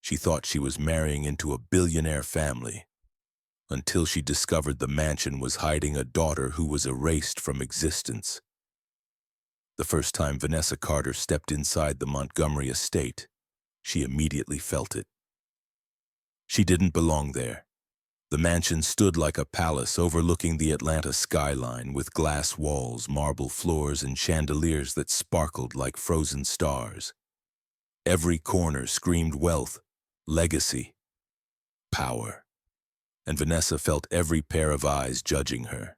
She thought she was marrying into a billionaire family, until she discovered the mansion was hiding a daughter who was erased from existence. The first time Vanessa Carter stepped inside the Montgomery estate, she immediately felt it. She didn't belong there. The mansion stood like a palace overlooking the Atlanta skyline with glass walls, marble floors, and chandeliers that sparkled like frozen stars. Every corner screamed wealth, legacy, power, and Vanessa felt every pair of eyes judging her.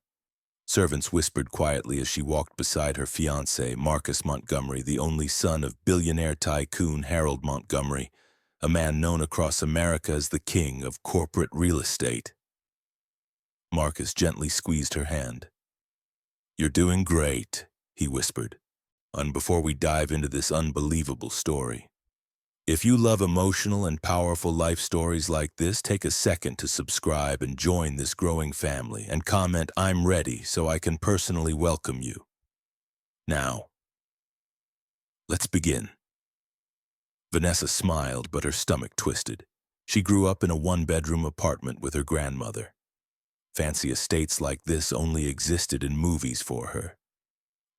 Servants whispered quietly as she walked beside her fiancé, Marcus Montgomery, the only son of billionaire tycoon Harold Montgomery, a man known across America as the king of corporate real estate. Marcus gently squeezed her hand. "You're doing great," he whispered, "and before we dive into this unbelievable story, if you love emotional and powerful life stories like this, take a second to subscribe and join this growing family, and comment 'I'm ready' so I can personally welcome you. Now, let's begin." Vanessa smiled, but her stomach twisted. She grew up in a one-bedroom apartment with her grandmother. Fancy estates like this only existed in movies for her.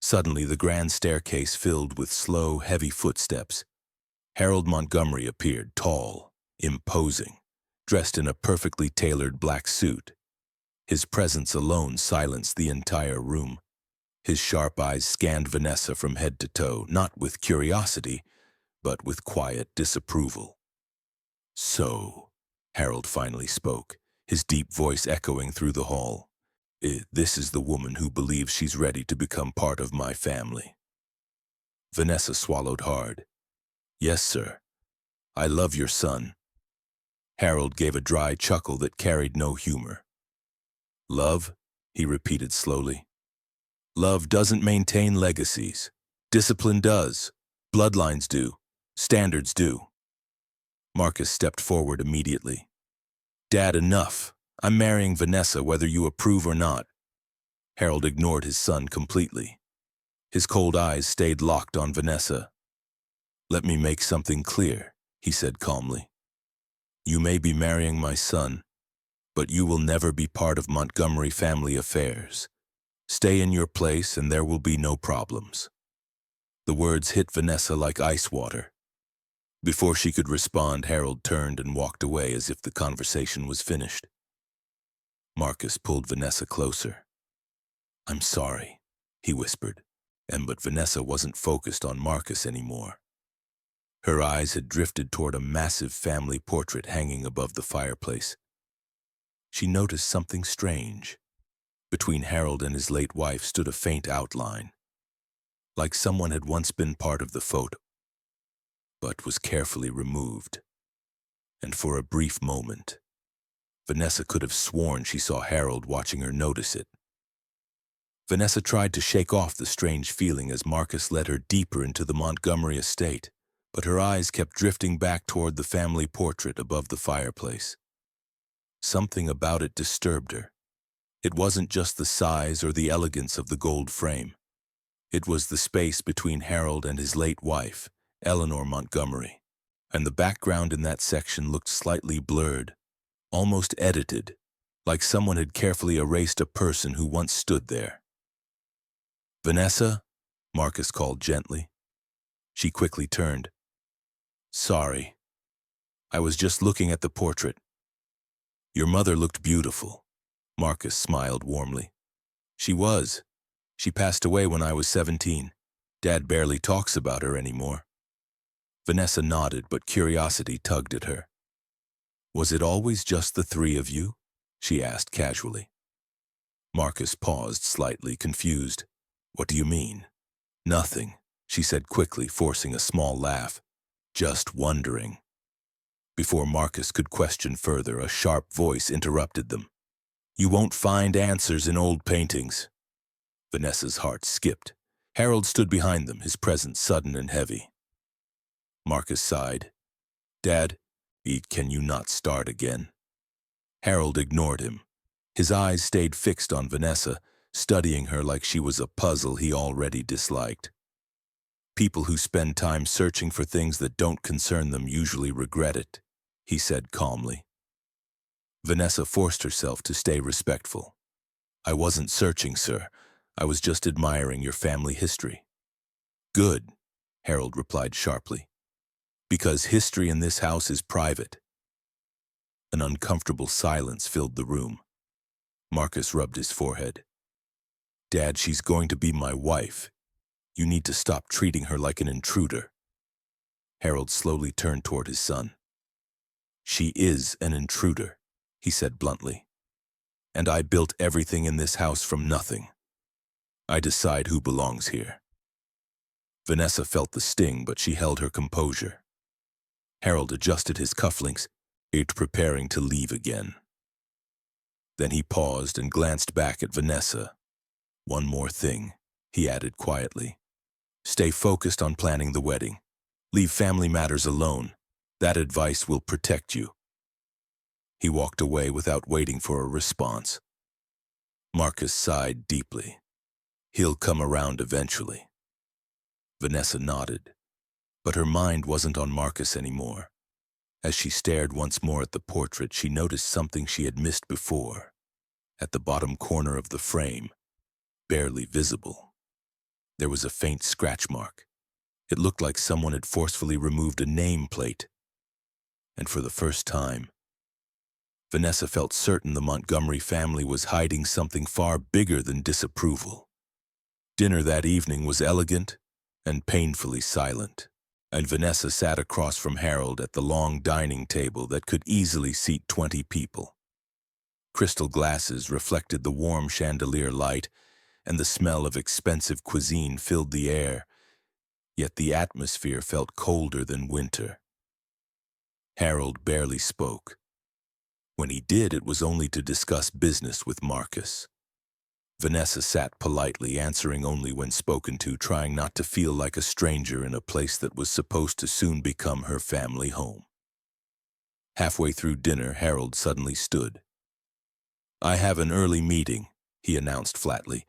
Suddenly, the grand staircase filled with slow, heavy footsteps. Harold Montgomery appeared, tall, imposing, dressed in a perfectly tailored black suit. His presence alone silenced the entire room. His sharp eyes scanned Vanessa from head to toe, not with curiosity, but with quiet disapproval. "So," Harold finally spoke, his deep voice echoing through the hall, "This is the woman who believes she's ready to become part of my family." Vanessa swallowed hard. "Yes, sir. I love your son." Harold gave a dry chuckle that carried no humor. "Love?" he repeated slowly. "Love doesn't maintain legacies. Discipline does. Bloodlines do. Standards do." Marcus stepped forward immediately. "Dad, enough. I'm marrying Vanessa whether you approve or not." Harold ignored his son completely. His cold eyes stayed locked on Vanessa. "Let me make something clear," he said calmly. "You may be marrying my son, but you will never be part of Montgomery family affairs. Stay in your place and there will be no problems." The words hit Vanessa like ice water. Before she could respond, Harold turned and walked away as if the conversation was finished. Marcus pulled Vanessa closer. "I'm sorry," he whispered, but Vanessa wasn't focused on Marcus anymore. Her eyes had drifted toward a massive family portrait hanging above the fireplace. She noticed something strange. Between Harold and his late wife stood a faint outline, like someone had once been part of the photo, but was carefully removed. And for a brief moment, Vanessa could have sworn she saw Harold watching her notice it. Vanessa tried to shake off the strange feeling as Marcus led her deeper into the Montgomery estate, but her eyes kept drifting back toward the family portrait above the fireplace. Something about it disturbed her. It wasn't just the size or the elegance of the gold frame. It was the space between Harold and his late wife, Eleanor Montgomery, and the background in that section looked slightly blurred, almost edited, like someone had carefully erased a person who once stood there. "Vanessa?" Marcus called gently. She quickly turned. "Sorry. I was just looking at the portrait." "Your mother looked beautiful." Marcus smiled warmly. "She was. She passed away when I was 17. Dad barely talks about her anymore." Vanessa nodded, but curiosity tugged at her. "Was it always just the three of you?" she asked casually. Marcus paused, slightly confused. "What do you mean?" "Nothing," she said quickly, forcing a small laugh. "Just wondering." Before Marcus could question further, a sharp voice interrupted them. "You won't find answers in old paintings." Vanessa's heart skipped. Harold stood behind them, his presence sudden and heavy. Marcus sighed. "Dad, can you not start again?" Harold ignored him. His eyes stayed fixed on Vanessa, studying her like she was a puzzle he already disliked. People who spend time searching for things that don't concern them usually regret it. he said calmly. Vanessa forced herself to stay respectful. I wasn't searching, sir. I was just admiring your family history. Good, Harold replied sharply. Because history in this house is private. An uncomfortable silence filled the room. Marcus rubbed his forehead. Dad, she's going to be my wife. You need to stop treating her like an intruder. Harold slowly turned toward his son. She is an intruder, he said bluntly. And I built everything in this house from nothing. I decide who belongs here. Vanessa felt the sting, but she held her composure. Harold adjusted his cufflinks, preparing to leave again. Then he paused and glanced back at Vanessa. One more thing, he added quietly. Stay focused on planning the wedding. Leave family matters alone. That advice will protect you. He walked away without waiting for a response. Marcus sighed deeply. He'll come around eventually. Vanessa nodded, but her mind wasn't on Marcus anymore. As she stared once more at the portrait, she noticed something she had missed before. At the bottom corner of the frame, barely visible, there was a faint scratch mark. It looked like someone had forcefully removed a nameplate. And for the first time, Vanessa felt certain the Montgomery family was hiding something far bigger than disapproval. Dinner that evening was elegant and painfully silent, and Vanessa sat across from Harold at the long dining table that could easily seat 20 people. Crystal glasses reflected the warm chandelier light, and the smell of expensive cuisine filled the air, yet the atmosphere felt colder than winter. Harold barely spoke. When he did, it was only to discuss business with Marcus. Vanessa sat politely, answering only when spoken to, trying not to feel like a stranger in a place that was supposed to soon become her family home. Halfway through dinner, Harold suddenly stood. I have an early meeting, he announced flatly.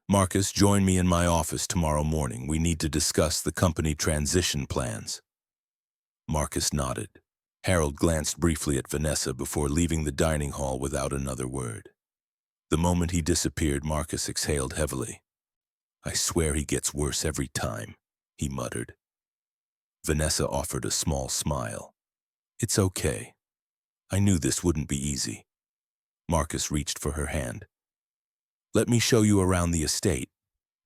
Marcus, join me in my office tomorrow morning. We need to discuss the company transition plans. Marcus nodded. Harold glanced briefly at Vanessa before leaving the dining hall without another word. The moment he disappeared, Marcus exhaled heavily. I swear he gets worse every time, he muttered. Vanessa offered a small smile. It's okay. I knew this wouldn't be easy. Marcus reached for her hand. Let me show you around the estate.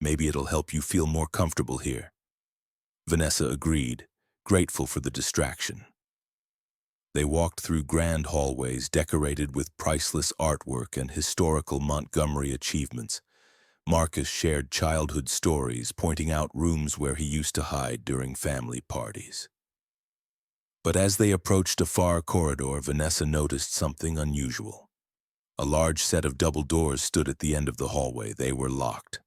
Maybe it'll help you feel more comfortable here. Vanessa agreed, grateful for the distraction. They walked through grand hallways decorated with priceless artwork and historical Montgomery achievements. Marcus shared childhood stories, pointing out rooms where he used to hide during family parties. But as they approached a far corridor, Vanessa noticed something unusual. A large set of double doors stood at the end of the hallway. They were locked.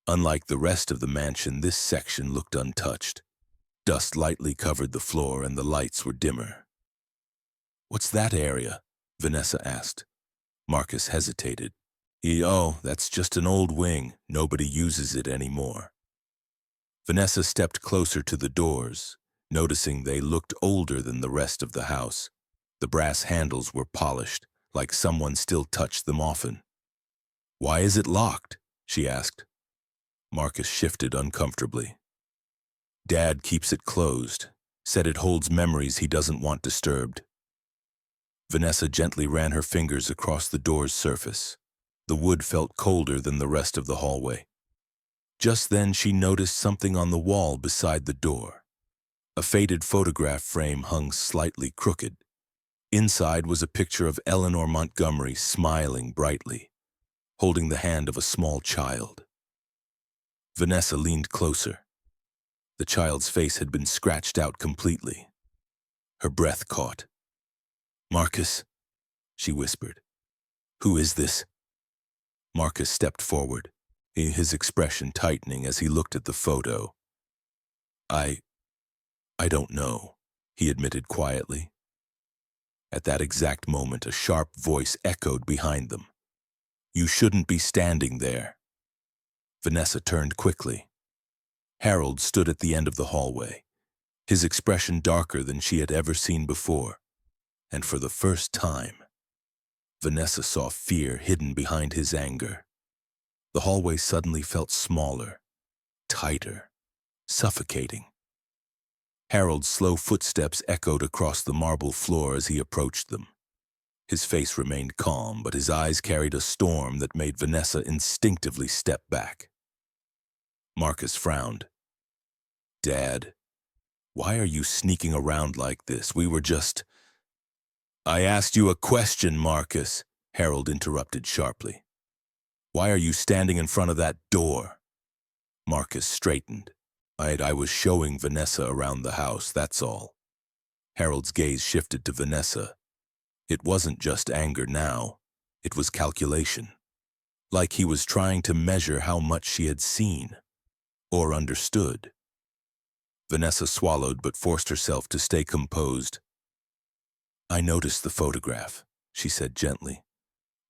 Unlike the rest of the mansion, this section looked untouched. Dust lightly covered the floor and the lights were dimmer. What's that area? Vanessa asked. Marcus hesitated. That's just an old wing. Nobody uses it anymore. Vanessa stepped closer to the doors, noticing they looked older than the rest of the house. The brass handles were polished, like someone still touched them often. Why is it locked? She asked. Marcus shifted uncomfortably. Dad keeps it closed, said it holds memories he doesn't want disturbed. Vanessa gently ran her fingers across the door's surface. The wood felt colder than the rest of the hallway. Just then she noticed something on the wall beside the door. A faded photograph frame hung slightly crooked. Inside was a picture of Eleanor Montgomery smiling brightly, holding the hand of a small child. Vanessa leaned closer. The child's face had been scratched out completely. Her breath caught. Marcus, she whispered. Who is this? Marcus stepped forward, his expression tightening as he looked at the photo. I don't know, he admitted quietly. At that exact moment, a sharp voice echoed behind them. You shouldn't be standing there. Vanessa turned quickly. Harold stood at the end of the hallway, his expression darker than she had ever seen before. And for the first time, Vanessa saw fear hidden behind his anger. The hallway suddenly felt smaller, tighter, suffocating. Harold's slow footsteps echoed across the marble floor as he approached them. His face remained calm, but his eyes carried a storm that made Vanessa instinctively step back. Marcus frowned. "Dad, why are you sneaking around like this? We were just—" "I asked you a question, Marcus," Harold interrupted sharply. "Why are you standing in front of that door?" Marcus straightened. I was showing Vanessa around the house, that's all." Harold's gaze shifted to Vanessa. It wasn't just anger now, it was calculation. Like he was trying to measure how much she had seen, or understood. Vanessa swallowed but forced herself to stay composed. "I noticed the photograph," she said gently.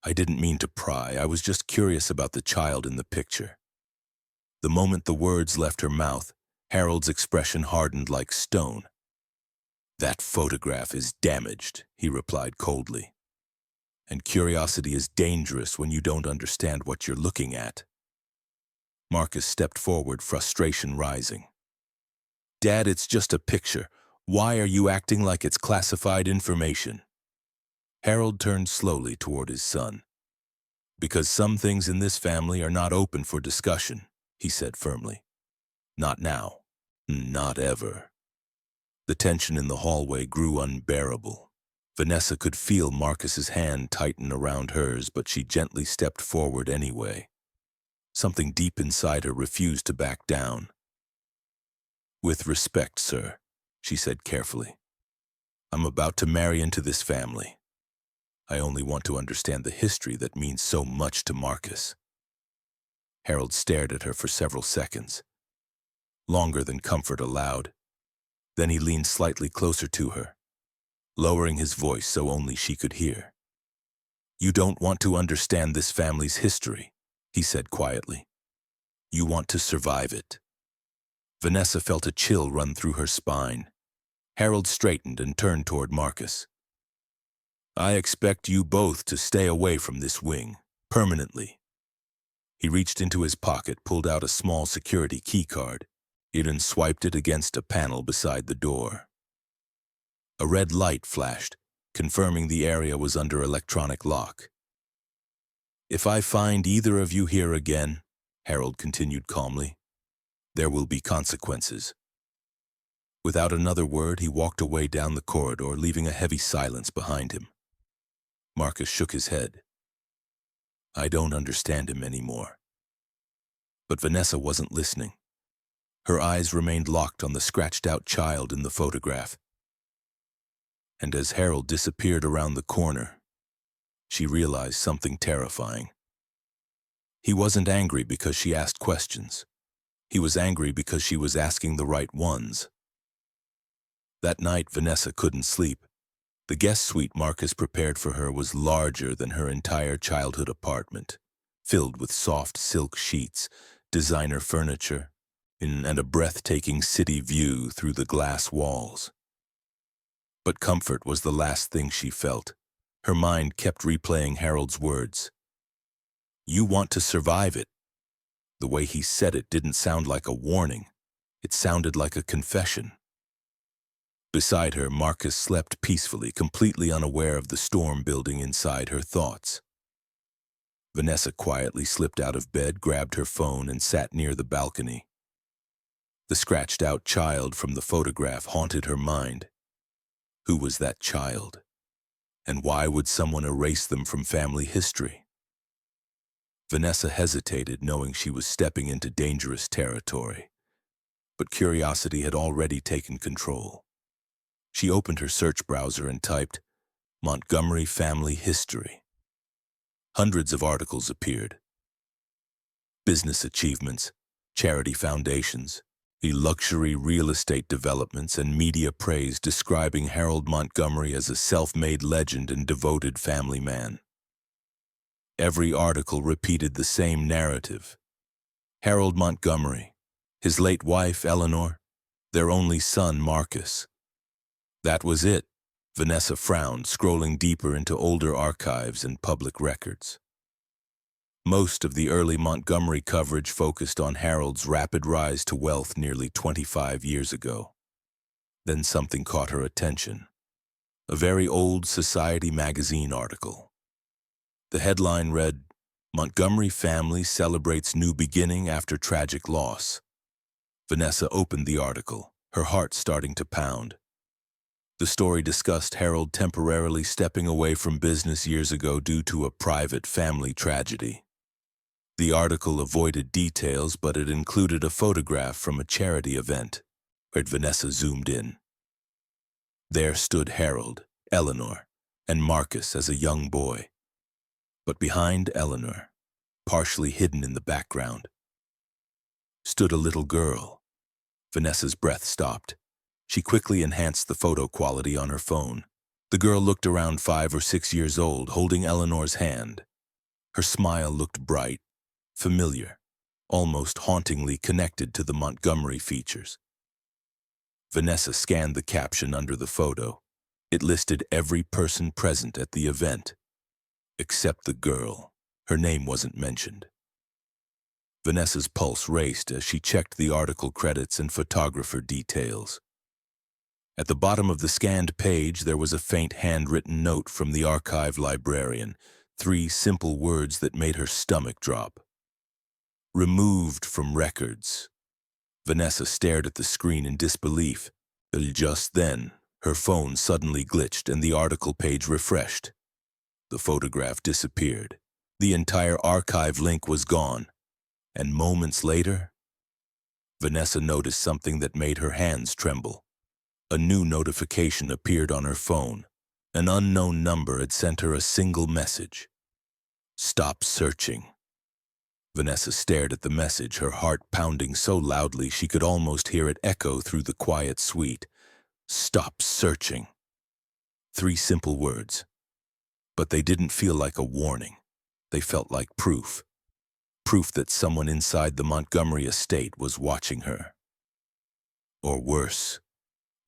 "I didn't mean to pry, I was just curious about the child in the picture." The moment the words left her mouth, Harold's expression hardened like stone. "That photograph is damaged," he replied coldly. "And curiosity is dangerous when you don't understand what you're looking at." Marcus stepped forward, frustration rising. "Dad, it's just a picture. Why are you acting like it's classified information?" Harold turned slowly toward his son. "Because some things in this family are not open for discussion," he said firmly. "Not now. Not ever." The tension in the hallway grew unbearable. Vanessa could feel Marcus's hand tighten around hers, but she gently stepped forward anyway. Something deep inside her refused to back down. "With respect, sir," she said carefully. "I'm about to marry into this family. I only want to understand the history that means so much to Marcus." Harold stared at her for several seconds, longer than comfort allowed. Then he leaned slightly closer to her, lowering his voice so only she could hear. "You don't want to understand this family's history," he said quietly. "You want to survive it." Vanessa felt a chill run through her spine. Harold straightened and turned toward Marcus. "I expect you both to stay away from this wing, permanently." He reached into his pocket, pulled out a small security key card, and swiped it against a panel beside the door. A red light flashed, confirming the area was under electronic lock. "If I find either of you here again," Harold continued calmly, "there will be consequences." Without another word, he walked away down the corridor, leaving a heavy silence behind him. Marcus shook his head. "I don't understand him anymore." But Vanessa wasn't listening. Her eyes remained locked on the scratched-out child in the photograph. And as Harold disappeared around the corner, she realized something terrifying. He wasn't angry because she asked questions. He was angry because she was asking the right ones. That night, Vanessa couldn't sleep. The guest suite Marcus prepared for her was larger than her entire childhood apartment, filled with soft silk sheets, designer furniture, and a breathtaking city view through the glass walls. But comfort was the last thing she felt. Her mind kept replaying Harold's words. "You want to survive it." The way he said it didn't sound like a warning. It sounded like a confession. Beside her, Marcus slept peacefully, completely unaware of the storm building inside her thoughts. Vanessa quietly slipped out of bed, grabbed her phone, and sat near the balcony. The scratched-out child from the photograph haunted her mind. Who was that child? And why would someone erase them from family history? Vanessa hesitated, knowing she was stepping into dangerous territory. But curiosity had already taken control. She opened her search browser and typed, "Montgomery Family History." Hundreds of articles appeared. Business achievements, charity foundations, luxury real estate developments, and media praise describing Harold Montgomery as a self-made legend and devoted family man. Every article repeated the same narrative. Harold Montgomery, his late wife Eleanor, their only son Marcus. That was it. Vanessa frowned, scrolling deeper into older archives and public records. Most of the early Montgomery coverage focused on Harold's rapid rise to wealth nearly 25 years ago. Then something caught her attention. A very old Society magazine article. The headline read, "Montgomery family celebrates new beginning after tragic loss." Vanessa opened the article, her heart starting to pound. The story discussed Harold temporarily stepping away from business years ago due to a private family tragedy. The article avoided details, but it included a photograph from a charity event, where Vanessa zoomed in. There stood Harold, Eleanor, and Marcus as a young boy. But behind Eleanor, partially hidden in the background, stood a little girl. Vanessa's breath stopped. She quickly enhanced the photo quality on her phone. The girl looked around 5 or 6 years old, holding Eleanor's hand. Her smile looked bright, familiar, almost hauntingly connected to the Montgomery features. Vanessa scanned the caption under the photo. It listed every person present at the event, except the girl. Her name wasn't mentioned. Vanessa's pulse raced as she checked the article credits and photographer details. At the bottom of the scanned page, there was a faint handwritten note from the archive librarian, 3 simple words that made her stomach drop. "Removed from records." Vanessa stared at the screen in disbelief. Just then, her phone suddenly glitched and the article page refreshed. The photograph disappeared. The entire archive link was gone. And moments later, Vanessa noticed something that made her hands tremble. A new notification appeared on her phone. An unknown number had sent her a single message. "Stop searching." Vanessa stared at the message, her heart pounding so loudly she could almost hear it echo through the quiet suite. "Stop searching." 3 simple words. But they didn't feel like a warning. They felt like proof. Proof that someone inside the Montgomery estate was watching her. Or worse,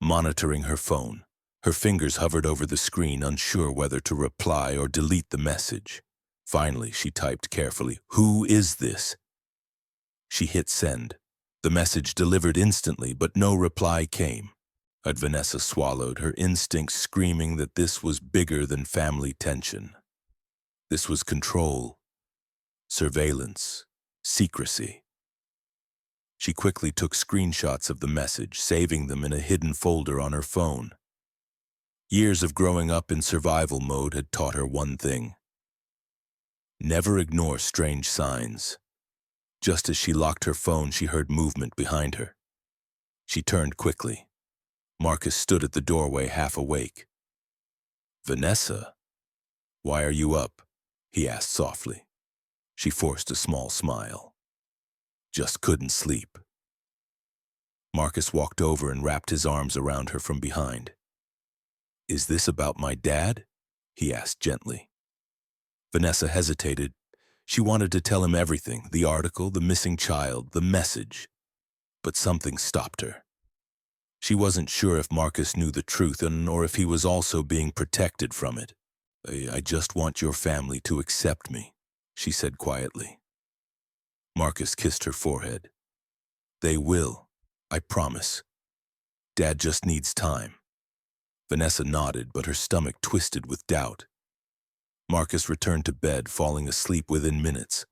monitoring her phone. Her fingers hovered over the screen, unsure whether to reply or delete the message. Finally, she typed carefully, "Who is this?" She hit send. The message delivered instantly, but no reply came. Vanessa swallowed, her instincts screaming that this was bigger than family tension. This was control, surveillance, secrecy. She quickly took screenshots of the message, saving them in a hidden folder on her phone. Years of growing up in survival mode had taught her one thing: never ignore strange signs. Just as she locked her phone, she heard movement behind her. She turned quickly. Marcus stood at the doorway, half awake. "Vanessa, why are you up?" he asked softly. She forced a small smile. "Just couldn't sleep." Marcus walked over and wrapped his arms around her from behind. "Is this about my dad?" he asked gently. Vanessa hesitated. She wanted to tell him everything, the article, the missing child, the message. But something stopped her. She wasn't sure if Marcus knew the truth or if he was also being protected from it. I just want your family to accept me," she said quietly. Marcus kissed her forehead. "They will, I promise. Dad just needs time." Vanessa nodded, but her stomach twisted with doubt. Marcus returned to bed, falling asleep within minutes.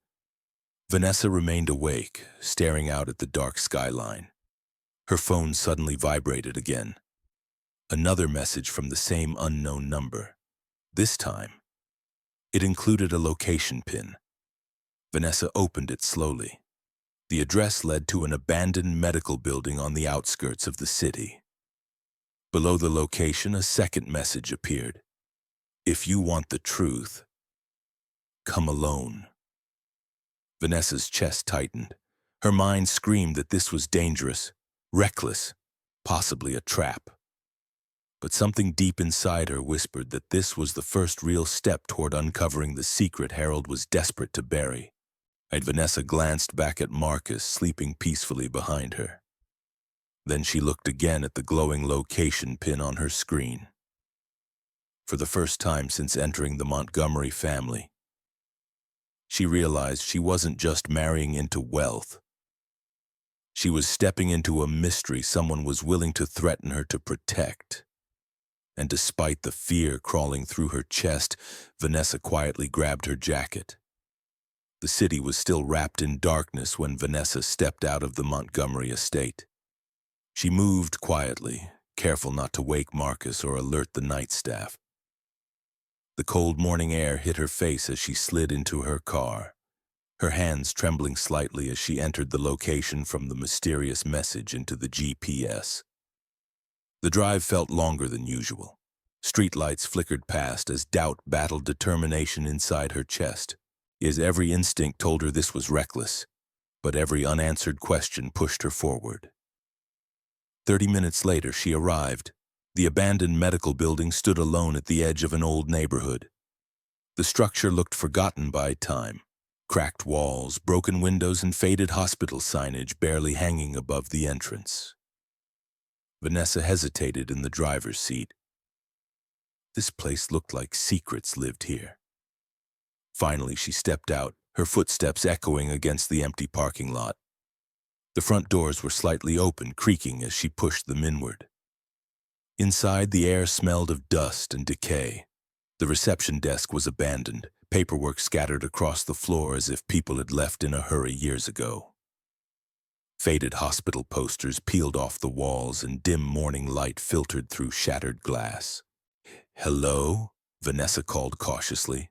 Vanessa remained awake, staring out at the dark skyline. Her phone suddenly vibrated again. Another message from the same unknown number. This time, it included a location pin. Vanessa opened it slowly. The address led to an abandoned medical building on the outskirts of the city. Below the location, a second message appeared. "If you want the truth, come alone." Vanessa's chest tightened. Her mind screamed that this was dangerous, reckless, possibly a trap. But something deep inside her whispered that this was the first real step toward uncovering the secret Harold was desperate to bury. Vanessa glanced back at Marcus, sleeping peacefully behind her. Then she looked again at the glowing location pin on her screen. for the first time since entering the Montgomery family. She realized she wasn't just marrying into wealth. She was stepping into a mystery someone was willing to threaten her to protect. And despite the fear crawling through her chest, Vanessa quietly grabbed her jacket. The city was still wrapped in darkness when Vanessa stepped out of the Montgomery estate. She moved quietly, careful not to wake Marcus or alert the night staff. The cold morning air hit her face as she slid into her car, her hands trembling slightly as she entered the location from the mysterious message into the GPS. The drive felt longer than usual. Streetlights flickered past as doubt battled determination inside her chest. Every instinct told her this was reckless, but every unanswered question pushed her forward. 30 minutes later, she arrived. The abandoned medical building stood alone at the edge of an old neighborhood. The structure looked forgotten by time. Cracked walls, broken windows, and faded hospital signage barely hanging above the entrance. Vanessa hesitated in the driver's seat. This place looked like secrets lived here. Finally, she stepped out, her footsteps echoing against the empty parking lot. The front doors were slightly open, creaking as she pushed them inward. Inside, the air smelled of dust and decay. The reception desk was abandoned, paperwork scattered across the floor as if people had left in a hurry years ago. Faded hospital posters peeled off the walls and dim morning light filtered through shattered glass. "Hello?" Vanessa called cautiously.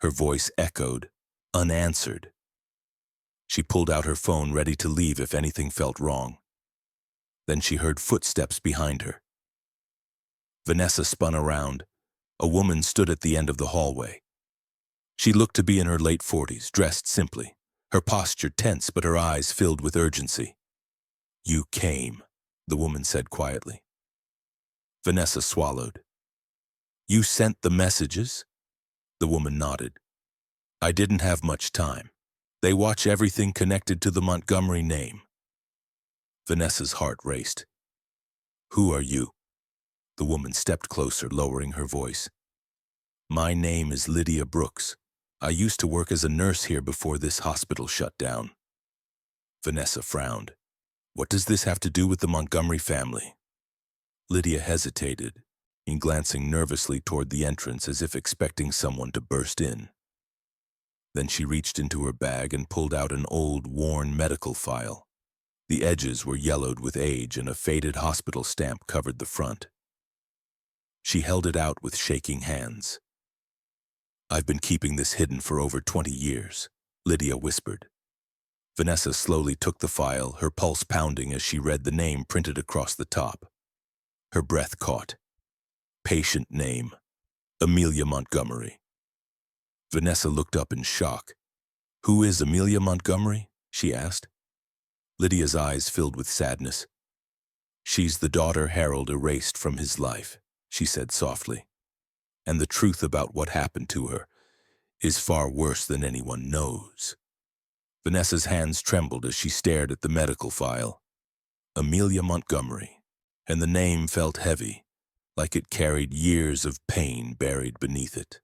Her voice echoed, unanswered. She pulled out her phone, ready to leave if anything felt wrong. Then she heard footsteps behind her. Vanessa spun around. A woman stood at the end of the hallway. She looked to be in her late 40s, dressed simply, her posture tense but her eyes filled with urgency. "You came," the woman said quietly. Vanessa swallowed. "You sent the messages?" The woman nodded. "I didn't have much time. They watch everything connected to the Montgomery name." Vanessa's heart raced. "Who are you?" The woman stepped closer, lowering her voice. "My name is Lydia Brooks. I used to work as a nurse here before this hospital shut down." Vanessa frowned. "What does this have to do with the Montgomery family?" Lydia hesitated, glancing nervously toward the entrance as if expecting someone to burst in. Then she reached into her bag and pulled out an old, worn medical file. The edges were yellowed with age and a faded hospital stamp covered the front. She held it out with shaking hands. "I've been keeping this hidden for over 20 years, Lydia whispered. Vanessa slowly took the file, her pulse pounding as she read the name printed across the top. Her breath caught. Patient name, Amelia Montgomery. Vanessa looked up in shock. "Who is Amelia Montgomery?" she asked. Lydia's eyes filled with sadness. "She's the daughter Harold erased from his life," she said softly. "And the truth about what happened to her is far worse than anyone knows." Vanessa's hands trembled as she stared at the medical file. Amelia Montgomery, and the name felt heavy, like it carried years of pain buried beneath it.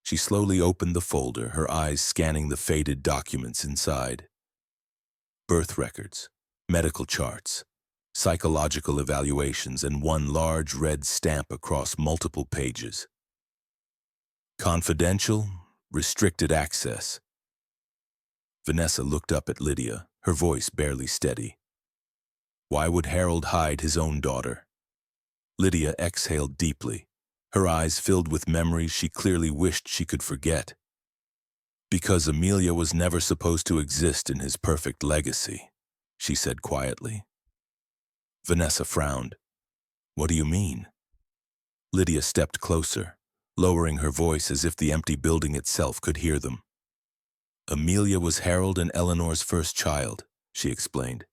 She slowly opened the folder, her eyes scanning the faded documents inside. Birth records, medical charts, psychological evaluations, and one large red stamp across multiple pages. Confidential, restricted access. Vanessa looked up at Lydia, her voice barely steady. Why would Harold hide his own daughter? Lydia exhaled deeply, her eyes filled with memories she clearly wished she could forget. Because Amelia was never supposed to exist in his perfect legacy, she said quietly. Vanessa frowned. What do you mean? Lydia stepped closer, lowering her voice as if the empty building itself could hear them. Amelia was Harold and Eleanor's first child, she explained.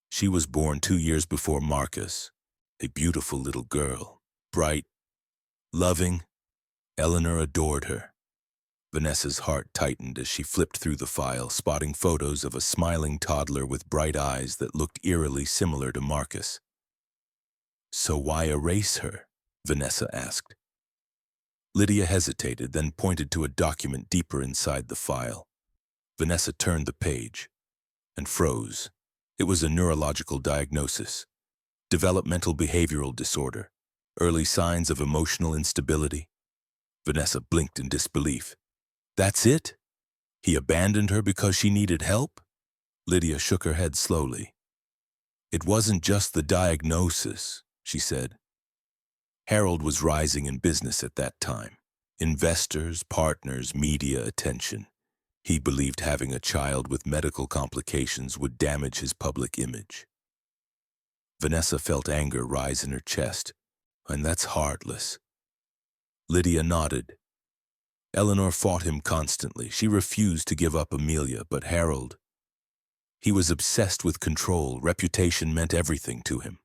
She was born 2 years before Marcus, a beautiful little girl, bright, loving. Eleanor adored her. Vanessa's heart tightened as she flipped through the file, spotting photos of a smiling toddler with bright eyes that looked eerily similar to Marcus. So why erase her? Vanessa asked. Lydia hesitated, then pointed to a document deeper inside the file. Vanessa turned the page and froze. It was a neurological diagnosis. Developmental behavioral disorder. Early signs of emotional instability. Vanessa blinked in disbelief. That's it? He abandoned her because she needed help? Lydia shook her head slowly. It wasn't just the diagnosis, she said. Harold was rising in business at that time. Investors, partners, media attention. He believed having a child with medical complications would damage his public image. Vanessa felt anger rise in her chest. And that's heartless. Lydia nodded. Eleanor fought him constantly. She refused to give up Amelia, but Harold, he was obsessed with control. Reputation meant everything to him.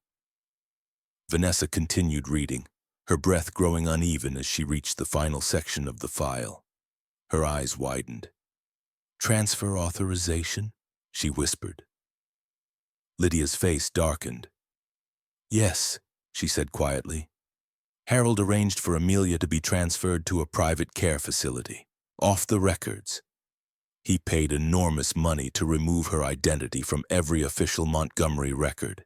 Vanessa continued reading, her breath growing uneven as she reached the final section of the file. Her eyes widened. Transfer authorization? She whispered. Lydia's face darkened. Yes, she said quietly. Harold arranged for Amelia to be transferred to a private care facility, off the records. He paid enormous money to remove her identity from every official Montgomery record.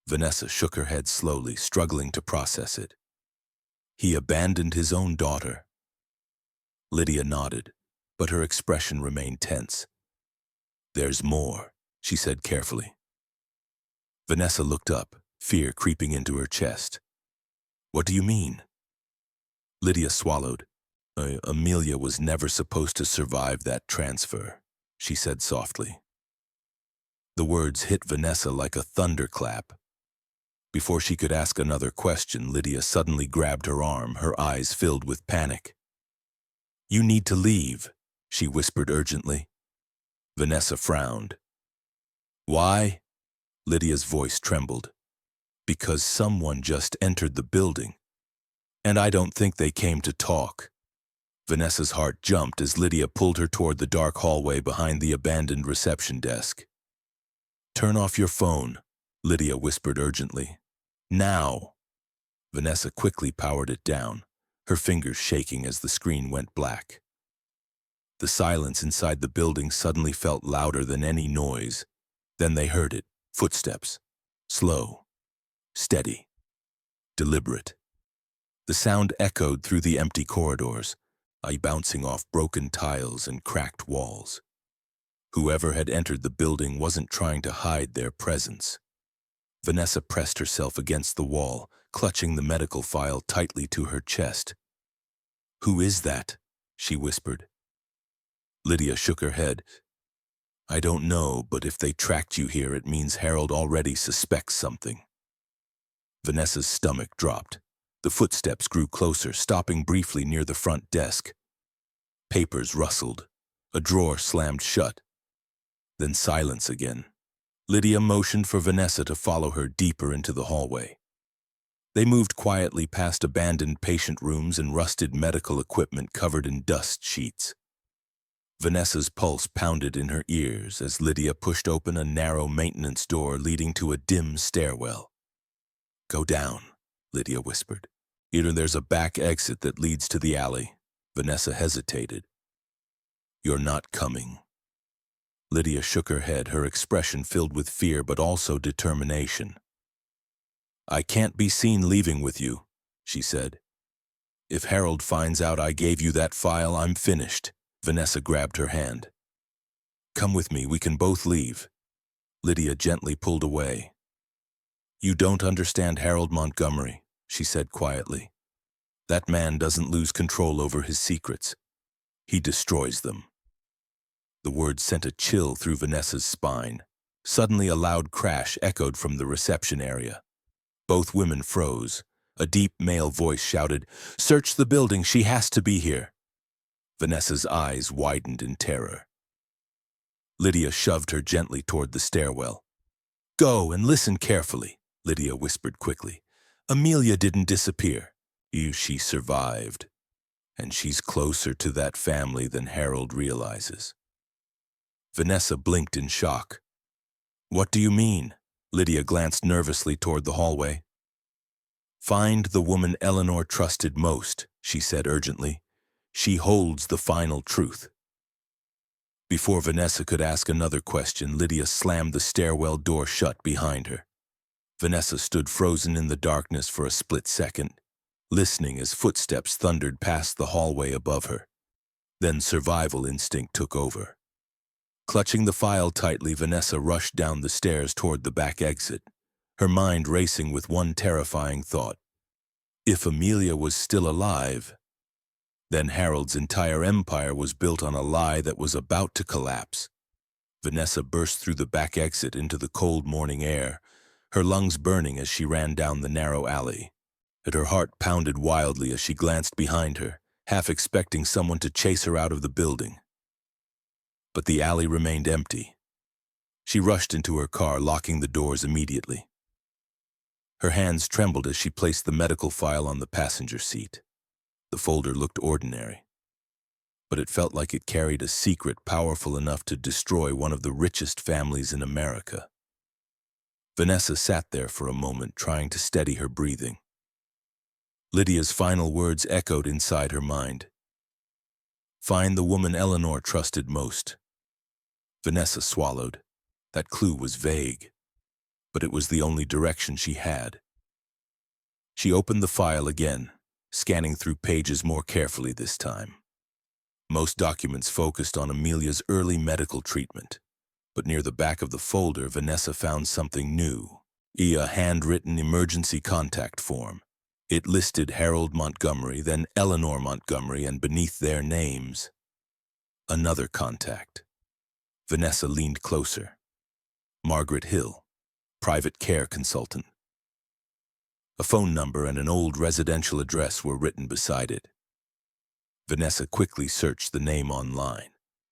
Vanessa shook her head slowly, struggling to process it. He abandoned his own daughter. Lydia nodded, but her expression remained tense. There's more, she said carefully. Vanessa looked up, fear creeping into her chest. What do you mean? Lydia swallowed. Amelia was never supposed to survive that transfer, she said softly. The words hit Vanessa like a thunderclap. Before she could ask another question, Lydia suddenly grabbed her arm, her eyes filled with panic. You need to leave, she whispered urgently. Vanessa frowned. Why? Lydia's voice trembled. Because someone just entered the building. And I don't think they came to talk. Vanessa's heart jumped as Lydia pulled her toward the dark hallway behind the abandoned reception desk. Turn off your phone, Lydia whispered urgently. Now! Vanessa quickly powered it down, her fingers shaking as the screen went black. The silence inside the building suddenly felt louder than any noise. Then they heard it, footsteps, slow, steady, deliberate. The sound echoed through the empty corridors, bouncing off broken tiles and cracked walls. Whoever had entered the building wasn't trying to hide their presence. Vanessa pressed herself against the wall, clutching the medical file tightly to her chest. Who is that? She whispered. Lydia shook her head. I don't know, but if they tracked you here, it means Harold already suspects something. Vanessa's stomach dropped. The footsteps grew closer, stopping briefly near the front desk. Papers rustled. A drawer slammed shut. Then silence again. Lydia motioned for Vanessa to follow her deeper into the hallway. They moved quietly past abandoned patient rooms and rusted medical equipment covered in dust sheets. Vanessa's pulse pounded in her ears as Lydia pushed open a narrow maintenance door leading to a dim stairwell. Go down, Lydia whispered. Either there's a back exit that leads to the alley. Vanessa hesitated. You're not coming. Lydia shook her head, her expression filled with fear but also determination. I can't be seen leaving with you, she said. If Harold finds out I gave you that file, I'm finished. Vanessa grabbed her hand. Come with me, we can both leave. Lydia gently pulled away. You don't understand Harold Montgomery, she said quietly. That man doesn't lose control over his secrets. He destroys them. The words sent a chill through Vanessa's spine. Suddenly a loud crash echoed from the reception area. Both women froze. A deep male voice shouted, Search the building, she has to be here. Vanessa's eyes widened in terror. Lydia shoved her gently toward the stairwell. Go and listen carefully, Lydia whispered quickly. Amelia didn't disappear. She survived. And she's closer to that family than Harold realizes. Vanessa blinked in shock. What do you mean? Lydia glanced nervously toward the hallway. Find the woman Eleanor trusted most, she said urgently. She holds the final truth. Before Vanessa could ask another question, Lydia slammed the stairwell door shut behind her. Vanessa stood frozen in the darkness for a split second, listening as footsteps thundered past the hallway above her. Then survival instinct took over. Clutching the file tightly, Vanessa rushed down the stairs toward the back exit, her mind racing with one terrifying thought. If Amelia was still alive, then Harold's entire empire was built on a lie that was about to collapse. Vanessa burst through the back exit into the cold morning air, her lungs burning as she ran down the narrow alley. And her heart pounded wildly as she glanced behind her, half expecting someone to chase her out of the building. But the alley remained empty. She rushed into her car, locking the doors immediately. Her hands trembled as she placed the medical file on the passenger seat. The folder looked ordinary, but it felt like it carried a secret powerful enough to destroy one of the richest families in America. Vanessa sat there for a moment, trying to steady her breathing. Lydia's final words echoed inside her mind. Find the woman Eleanor trusted most. Vanessa swallowed. That clue was vague, but it was the only direction she had. She opened the file again, scanning through pages more carefully this time. Most documents focused on Amelia's early medical treatment, but near the back of the folder, Vanessa found something new. A handwritten emergency contact form. It listed Harold Montgomery, then Eleanor Montgomery, and beneath their names, another contact. Vanessa leaned closer. Margaret Hill, private care consultant. A phone number and an old residential address were written beside it. Vanessa quickly searched the name online.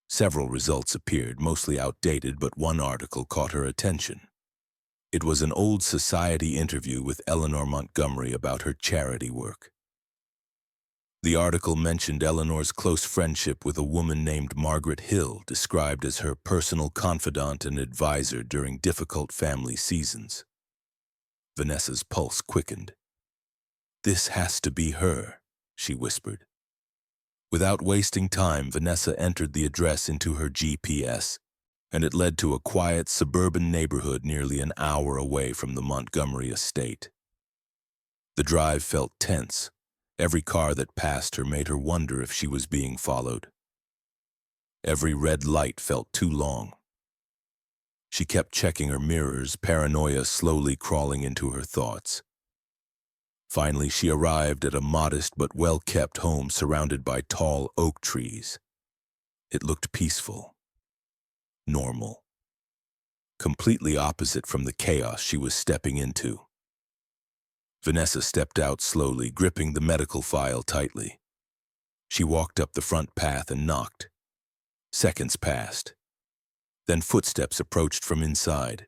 Several results appeared, mostly outdated, but one article caught her attention. It was an old society interview with Eleanor Montgomery about her charity work. The article mentioned Eleanor's close friendship with a woman named Margaret Hill, described as her personal confidant and advisor during difficult family seasons. Vanessa's pulse quickened. "This has to be her," she whispered. Without wasting time, Vanessa entered the address into her GPS, and it led to a quiet suburban neighborhood nearly an hour away from the Montgomery estate. The drive felt tense. Every car that passed her made her wonder if she was being followed. Every red light felt too long. She kept checking her mirrors, paranoia slowly crawling into her thoughts. Finally, she arrived at a modest but well-kept home surrounded by tall oak trees. It looked peaceful, normal, completely opposite from the chaos she was stepping into. Vanessa stepped out slowly, gripping the medical file tightly. She walked up the front path and knocked. Seconds passed. Then footsteps approached from inside.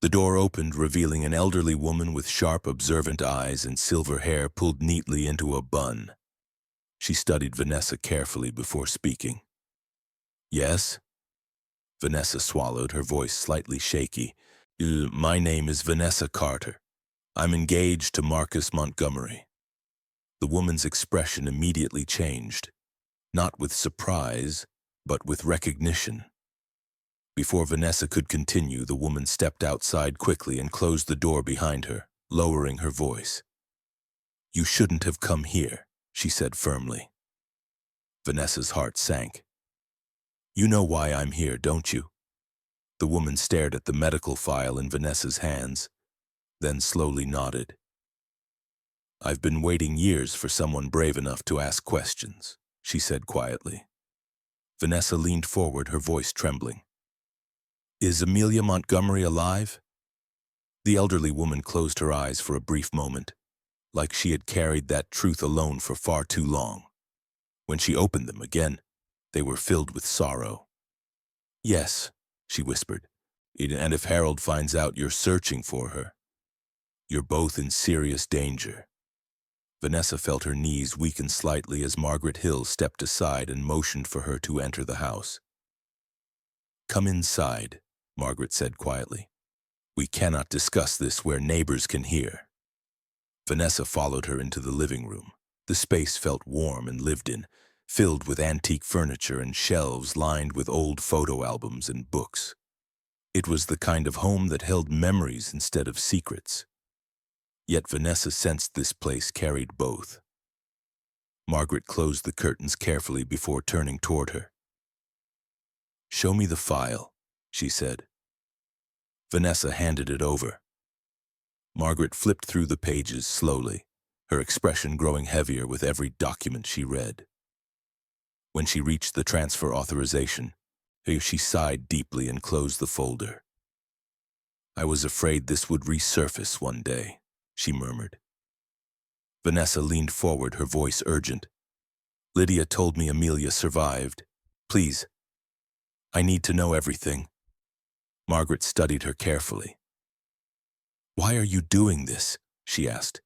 The door opened, revealing an elderly woman with sharp, observant eyes and silver hair pulled neatly into a bun. She studied Vanessa carefully before speaking. "Yes?" Vanessa swallowed, her voice slightly shaky. "My name is Vanessa Carter. I'm engaged to Marcus Montgomery." The woman's expression immediately changed, not with surprise, but with recognition. Before Vanessa could continue, the woman stepped outside quickly and closed the door behind her, lowering her voice. "You shouldn't have come here," she said firmly. Vanessa's heart sank. "You know why I'm here, don't you?" The woman stared at the medical file in Vanessa's hands, then slowly nodded. "I've been waiting years for someone brave enough to ask questions," she said quietly. Vanessa leaned forward, her voice trembling. "Is Amelia Montgomery alive?" The elderly woman closed her eyes for a brief moment, like she had carried that truth alone for far too long. When she opened them again, they were filled with sorrow. "Yes," she whispered, "and if Harold finds out you're searching for her, you're both in serious danger." Vanessa felt her knees weaken slightly as Margaret Hill stepped aside and motioned for her to enter the house. "Come inside," Margaret said quietly. "We cannot discuss this where neighbors can hear." Vanessa followed her into the living room. The space felt warm and lived in, filled with antique furniture and shelves lined with old photo albums and books. It was the kind of home that held memories instead of secrets. Yet Vanessa sensed this place carried both. Margaret closed the curtains carefully before turning toward her. "Show me the file," she said. Vanessa handed it over. Margaret flipped through the pages slowly, her expression growing heavier with every document she read. When she reached the transfer authorization, she sighed deeply and closed the folder. "I was afraid this would resurface one day," she murmured. Vanessa leaned forward, her voice urgent. "Lydia told me Amelia survived. Please, I need to know everything." Margaret studied her carefully. "Why are you doing this?" she asked.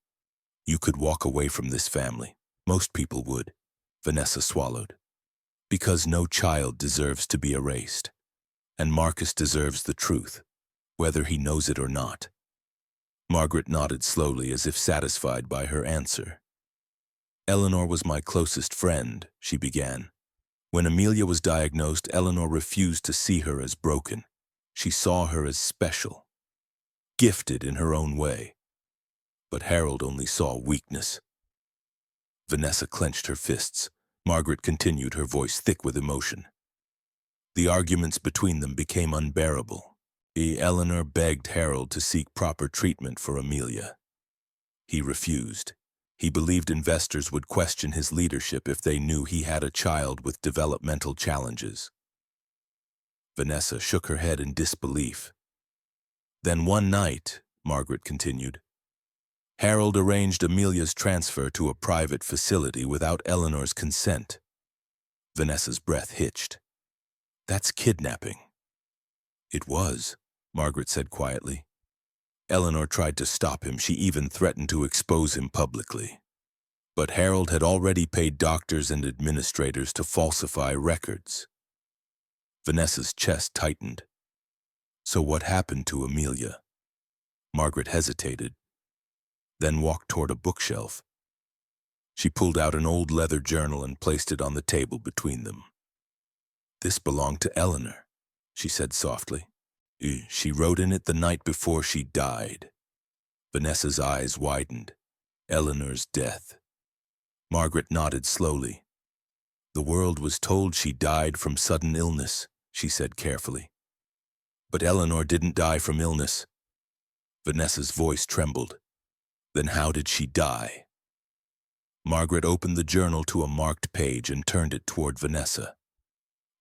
"You could walk away from this family. Most people would." Vanessa swallowed. "Because no child deserves to be erased. And Marcus deserves the truth, whether he knows it or not." Margaret nodded slowly as if satisfied by her answer. "Eleanor was my closest friend," she began. "When Amelia was diagnosed, Eleanor refused to see her as broken. She saw her as special, gifted in her own way. But Harold only saw weakness." Vanessa clenched her fists. Margaret continued, her voice thick with emotion. "The arguments between them became unbearable. Eleanor begged Harold to seek proper treatment for Amelia. He refused. He believed investors would question his leadership if they knew he had a child with developmental challenges." Vanessa shook her head in disbelief. "Then one night," Margaret continued, "Harold arranged Amelia's transfer to a private facility without Eleanor's consent." Vanessa's breath hitched. "That's kidnapping." "It was," Margaret said quietly. "Eleanor tried to stop him. She even threatened to expose him publicly. But Harold had already paid doctors and administrators to falsify records." Vanessa's chest tightened. "So what happened to Amelia?" Margaret hesitated, then walked toward a bookshelf. She pulled out an old leather journal and placed it on the table between them. "This belonged to Eleanor," she said softly. "She wrote in it the night before she died." Vanessa's eyes widened. Eleanor's death. Margaret nodded slowly. "The world was told she died from sudden illness," she said carefully. "But Eleanor didn't die from illness." Vanessa's voice trembled. "Then how did she die?" Margaret opened the journal to a marked page and turned it toward Vanessa.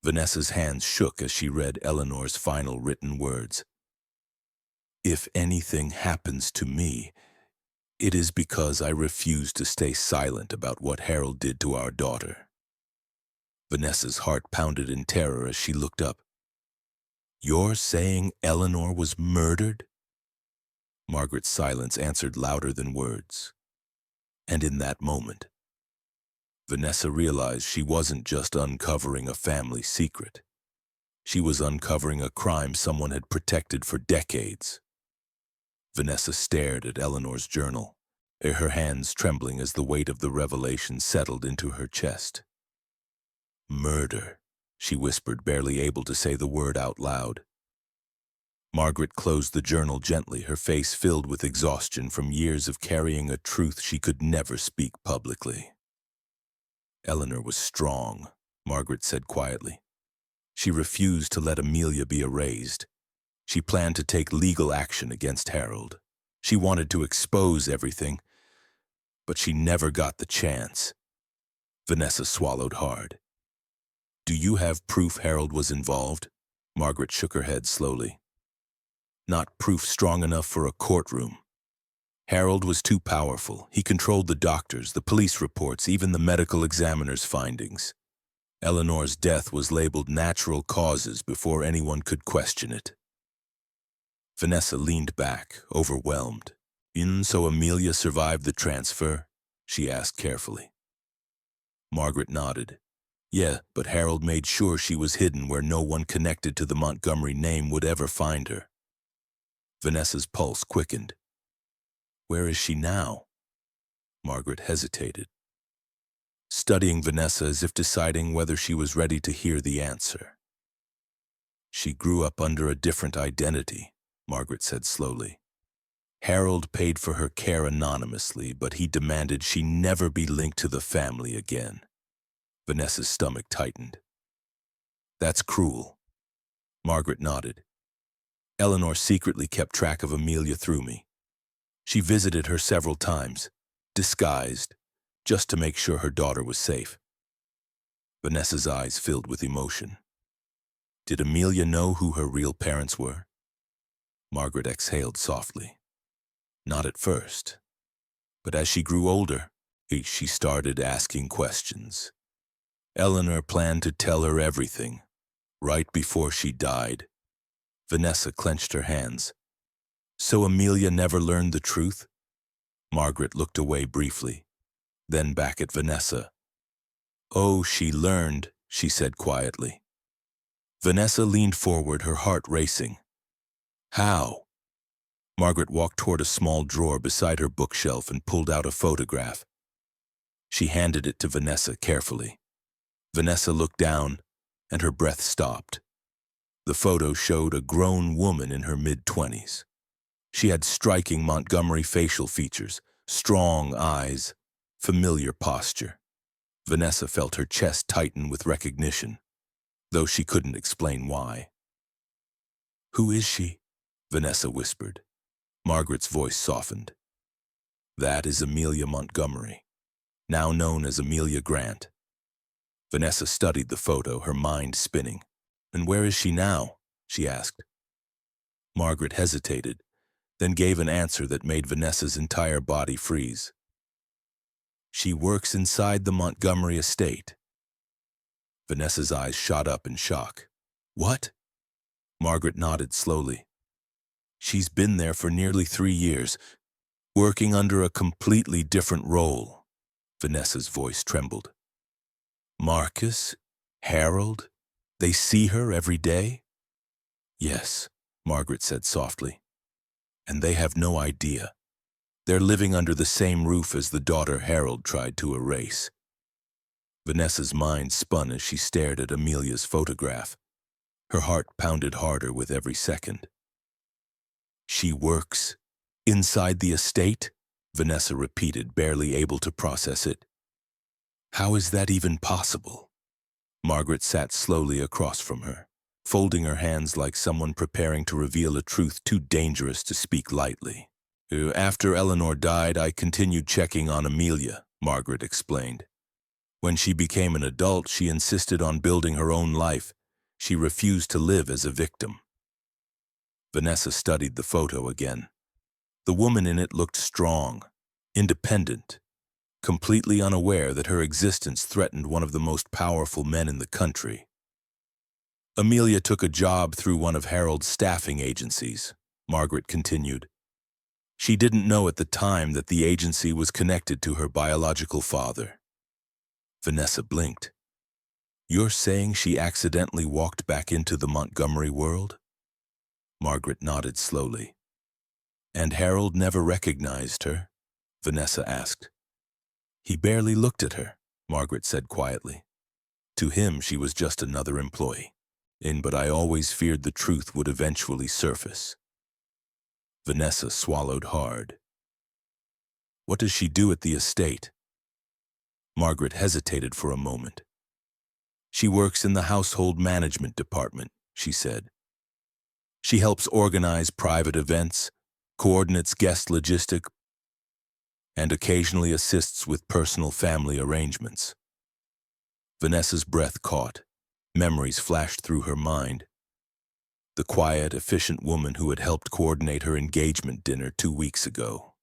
Vanessa's hands shook as she read Eleanor's final written words. "If anything happens to me, it is because I refuse to stay silent about what Harold did to our daughter." Vanessa's heart pounded in terror as she looked up. "You're saying Eleanor was murdered?" Margaret's silence answered louder than words. And in that moment, Vanessa realized she wasn't just uncovering a family secret. She was uncovering a crime someone had protected for decades. Vanessa stared at Eleanor's journal, her hands trembling as the weight of the revelation settled into her chest. "Murder," she whispered, barely able to say the word out loud. Margaret closed the journal gently, her face filled with exhaustion from years of carrying a truth she could never speak publicly. "Eleanor was strong," Margaret said quietly. "She refused to let Amelia be erased. She planned to take legal action against Harold. She wanted to expose everything, but she never got the chance." Vanessa swallowed hard. "Do you have proof Harold was involved?" Margaret shook her head slowly. "Not proof strong enough for a courtroom. Harold was too powerful. He controlled the doctors, the police reports, even the medical examiner's findings. Eleanor's death was labeled natural causes before anyone could question it." Vanessa leaned back, overwhelmed. "So Amelia survived the transfer?" she asked carefully. Margaret nodded. "Yeah, but Harold made sure she was hidden where no one connected to the Montgomery name would ever find her." Vanessa's pulse quickened. "Where is she now?" Margaret hesitated, studying Vanessa as if deciding whether she was ready to hear the answer. She grew up under a different identity, Margaret said slowly. Harold paid for her care anonymously, but he demanded she never be linked to the family again. Vanessa's stomach tightened. That's cruel. Margaret nodded. Eleanor secretly kept track of Amelia through me. She visited her several times, disguised, just to make sure her daughter was safe. Vanessa's eyes filled with emotion. Did Amelia know who her real parents were? Margaret exhaled softly. Not at first, but as she grew older, she started asking questions. Eleanor planned to tell her everything, right before she died. Vanessa clenched her hands. So Amelia never learned the truth? Margaret looked away briefly, then back at Vanessa. Oh, she learned, she said quietly. Vanessa leaned forward, her heart racing. How? Margaret walked toward a small drawer beside her bookshelf and pulled out a photograph. She handed it to Vanessa carefully. Vanessa looked down, and her breath stopped. The photo showed a grown woman in her mid-20s. She had striking Montgomery facial features, strong eyes, familiar posture. Vanessa felt her chest tighten with recognition, though she couldn't explain why. Who is she? Vanessa whispered. Margaret's voice softened. That is Amelia Montgomery, now known as Amelia Grant. Vanessa studied the photo, her mind spinning. And where is she now? She asked. Margaret hesitated, then gave an answer that made Vanessa's entire body freeze. She works inside the Montgomery estate. Vanessa's eyes shot up in shock. What? Margaret nodded slowly. She's been there for nearly 3 years, working under a completely different role. Vanessa's voice trembled. Marcus? Harold? They see her every day? Yes, Margaret said softly. And they have no idea. They're living under the same roof as the daughter Harold tried to erase. Vanessa's mind spun as she stared at Amelia's photograph. Her heart pounded harder with every second. She works inside the estate? Vanessa repeated, barely able to process it. How is that even possible? Margaret sat slowly across from her, folding her hands like someone preparing to reveal a truth too dangerous to speak lightly. After Eleanor died, I continued checking on Amelia, Margaret explained. When she became an adult, she insisted on building her own life. She refused to live as a victim. Vanessa studied the photo again. The woman in it looked strong, independent, completely unaware that her existence threatened one of the most powerful men in the country. Amelia took a job through one of Harold's staffing agencies, Margaret continued. She didn't know at the time that the agency was connected to her biological father. Vanessa blinked. You're saying she accidentally walked back into the Montgomery world? Margaret nodded slowly. And Harold never recognized her? Vanessa asked. He barely looked at her, Margaret said quietly. To him, she was just another employee. But I always feared the truth would eventually surface. Vanessa swallowed hard. What does she do at the estate? Margaret hesitated for a moment. She works in the household management department, she said. She helps organize private events, coordinates guest logistics, and occasionally assists with personal family arrangements. Vanessa's breath caught. Memories flashed through her mind. The quiet, efficient woman who had helped coordinate her engagement dinner 2 weeks ago.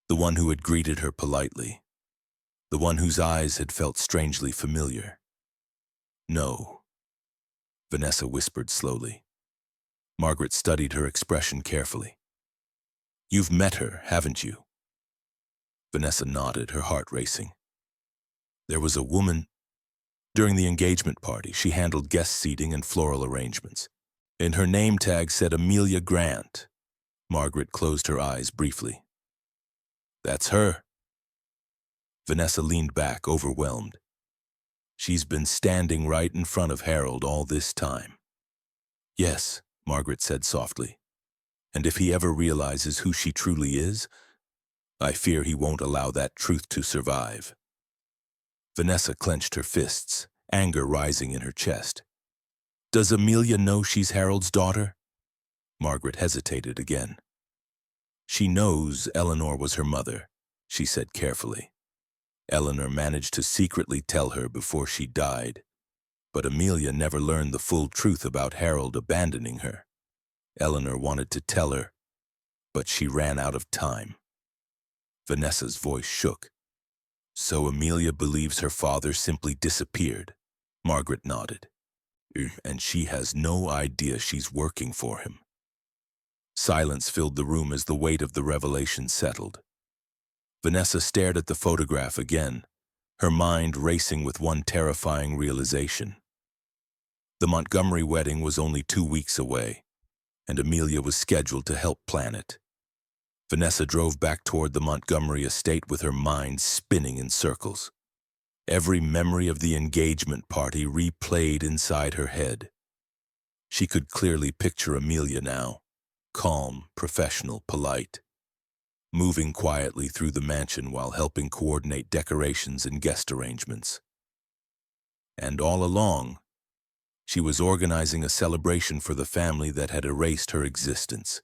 The one who had greeted her politely. The one whose eyes had felt strangely familiar. No, Vanessa whispered slowly. Margaret studied her expression carefully. You've met her, haven't you? Vanessa nodded, her heart racing. There was a woman. During the engagement party, she handled guest seating and floral arrangements. And her name tag said Amelia Grant. Margaret closed her eyes briefly. That's her. Vanessa leaned back, overwhelmed. She's been standing right in front of Harold all this time. Yes, Margaret said softly. And if he ever realizes who she truly is, I fear he won't allow that truth to survive. Vanessa clenched her fists, anger rising in her chest. Does Amelia know she's Harold's daughter? Margaret hesitated again. She knows Eleanor was her mother, she said carefully. Eleanor managed to secretly tell her before she died, but Amelia never learned the full truth about Harold abandoning her. Eleanor wanted to tell her, but she ran out of time. Vanessa's voice shook. So Amelia believes her father simply disappeared. Margaret nodded. And she has no idea she's working for him. Silence filled the room as the weight of the revelation settled. Vanessa stared at the photograph again, her mind racing with one terrifying realization. The Montgomery wedding was only 2 weeks away, and Amelia was scheduled to help plan it. Vanessa drove back toward the Montgomery estate with her mind spinning in circles. Every memory of the engagement party replayed inside her head. She could clearly picture Amelia now, calm, professional, polite, moving quietly through the mansion while helping coordinate decorations and guest arrangements. And all along, she was organizing a celebration for the family that had erased her existence.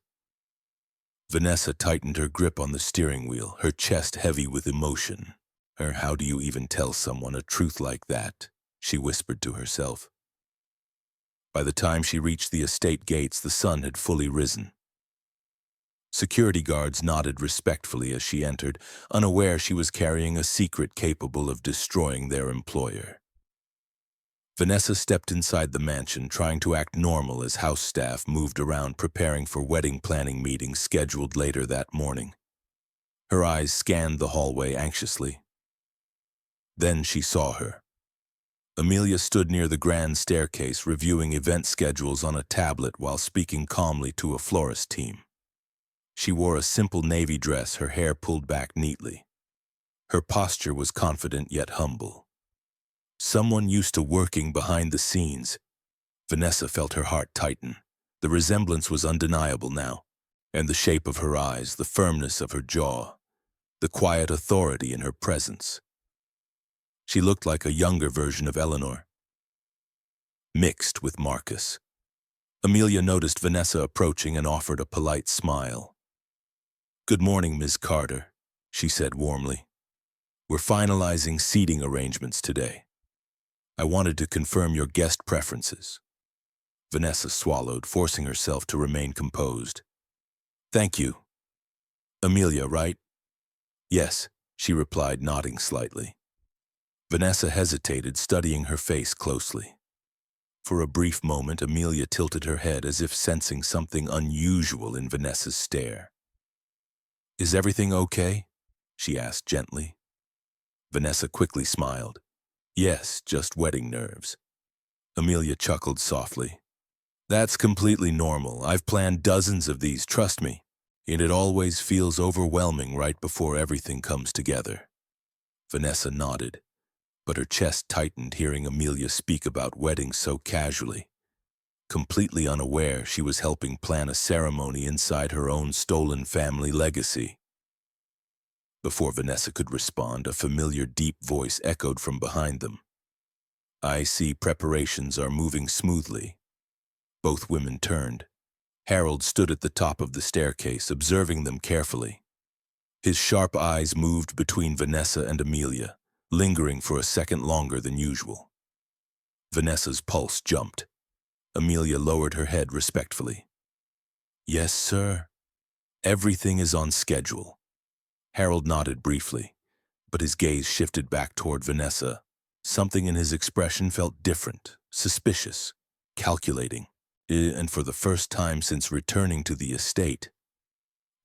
Vanessa tightened her grip on the steering wheel, her chest heavy with emotion. How do you even tell someone a truth like that? She whispered to herself. By the time she reached the estate gates, the sun had fully risen. Security guards nodded respectfully as she entered, unaware she was carrying a secret capable of destroying their employer. Vanessa stepped inside the mansion, trying to act normal as house staff moved around preparing for wedding planning meetings scheduled later that morning. Her eyes scanned the hallway anxiously. Then she saw her. Amelia stood near the grand staircase, reviewing event schedules on a tablet while speaking calmly to a florist team. She wore a simple navy dress, her hair pulled back neatly. Her posture was confident yet humble. Someone used to working behind the scenes. Vanessa felt her heart tighten. The resemblance was undeniable now, and the shape of her eyes, the firmness of her jaw, the quiet authority in her presence. She looked like a younger version of Eleanor, mixed with Marcus. Amelia noticed Vanessa approaching and offered a polite smile. "Good morning, Ms. Carter," she said warmly. "We're finalizing seating arrangements today. I wanted to confirm your guest preferences." Vanessa swallowed, forcing herself to remain composed. "Thank you. Amelia, right?" "Yes," she replied, nodding slightly. Vanessa hesitated, studying her face closely. For a brief moment, Amelia tilted her head as if sensing something unusual in Vanessa's stare. "Is everything okay?" she asked gently. Vanessa quickly smiled. "Yes, just wedding nerves." Amelia chuckled softly. "That's completely normal. I've planned dozens of these, trust me. And it always feels overwhelming right before everything comes together." Vanessa nodded, but her chest tightened hearing Amelia speak about weddings so casually. Completely unaware, she was helping plan a ceremony inside her own stolen family legacy. Before Vanessa could respond, a familiar deep voice echoed from behind them. "I see preparations are moving smoothly." Both women turned. Harold stood at the top of the staircase, observing them carefully. His sharp eyes moved between Vanessa and Amelia, lingering for a second longer than usual. Vanessa's pulse jumped. Amelia lowered her head respectfully. "Yes, sir. Everything is on schedule." Harold nodded briefly, but his gaze shifted back toward Vanessa. Something in his expression felt different, suspicious, calculating. And for the first time since returning to the estate,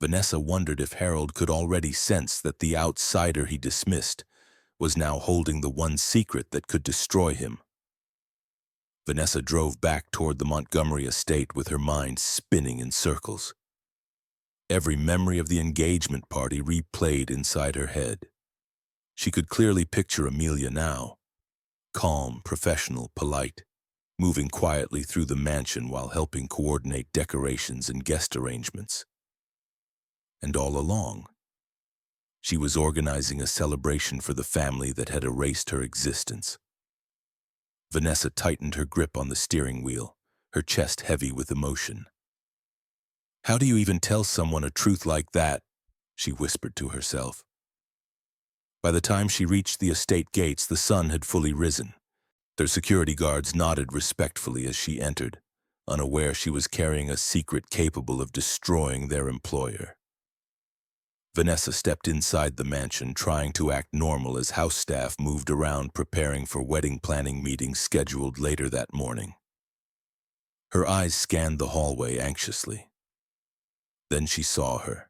Vanessa wondered if Harold could already sense that the outsider he dismissed was now holding the one secret that could destroy him. Vanessa drove back toward the Montgomery estate with her mind spinning in circles. Every memory of the engagement party replayed inside her head. She could clearly picture Amelia now, calm, professional, polite, moving quietly through the mansion while helping coordinate decorations and guest arrangements. And all along, she was organizing a celebration for the family that had erased her existence. Vanessa tightened her grip on the steering wheel, her chest heavy with emotion. "How do you even tell someone a truth like that?" she whispered to herself. By the time she reached the estate gates, the sun had fully risen. Their security guards nodded respectfully as she entered, unaware she was carrying a secret capable of destroying their employer. Vanessa stepped inside the mansion, trying to act normal as house staff moved around preparing for wedding planning meetings scheduled later that morning. Her eyes scanned the hallway anxiously. Then she saw her.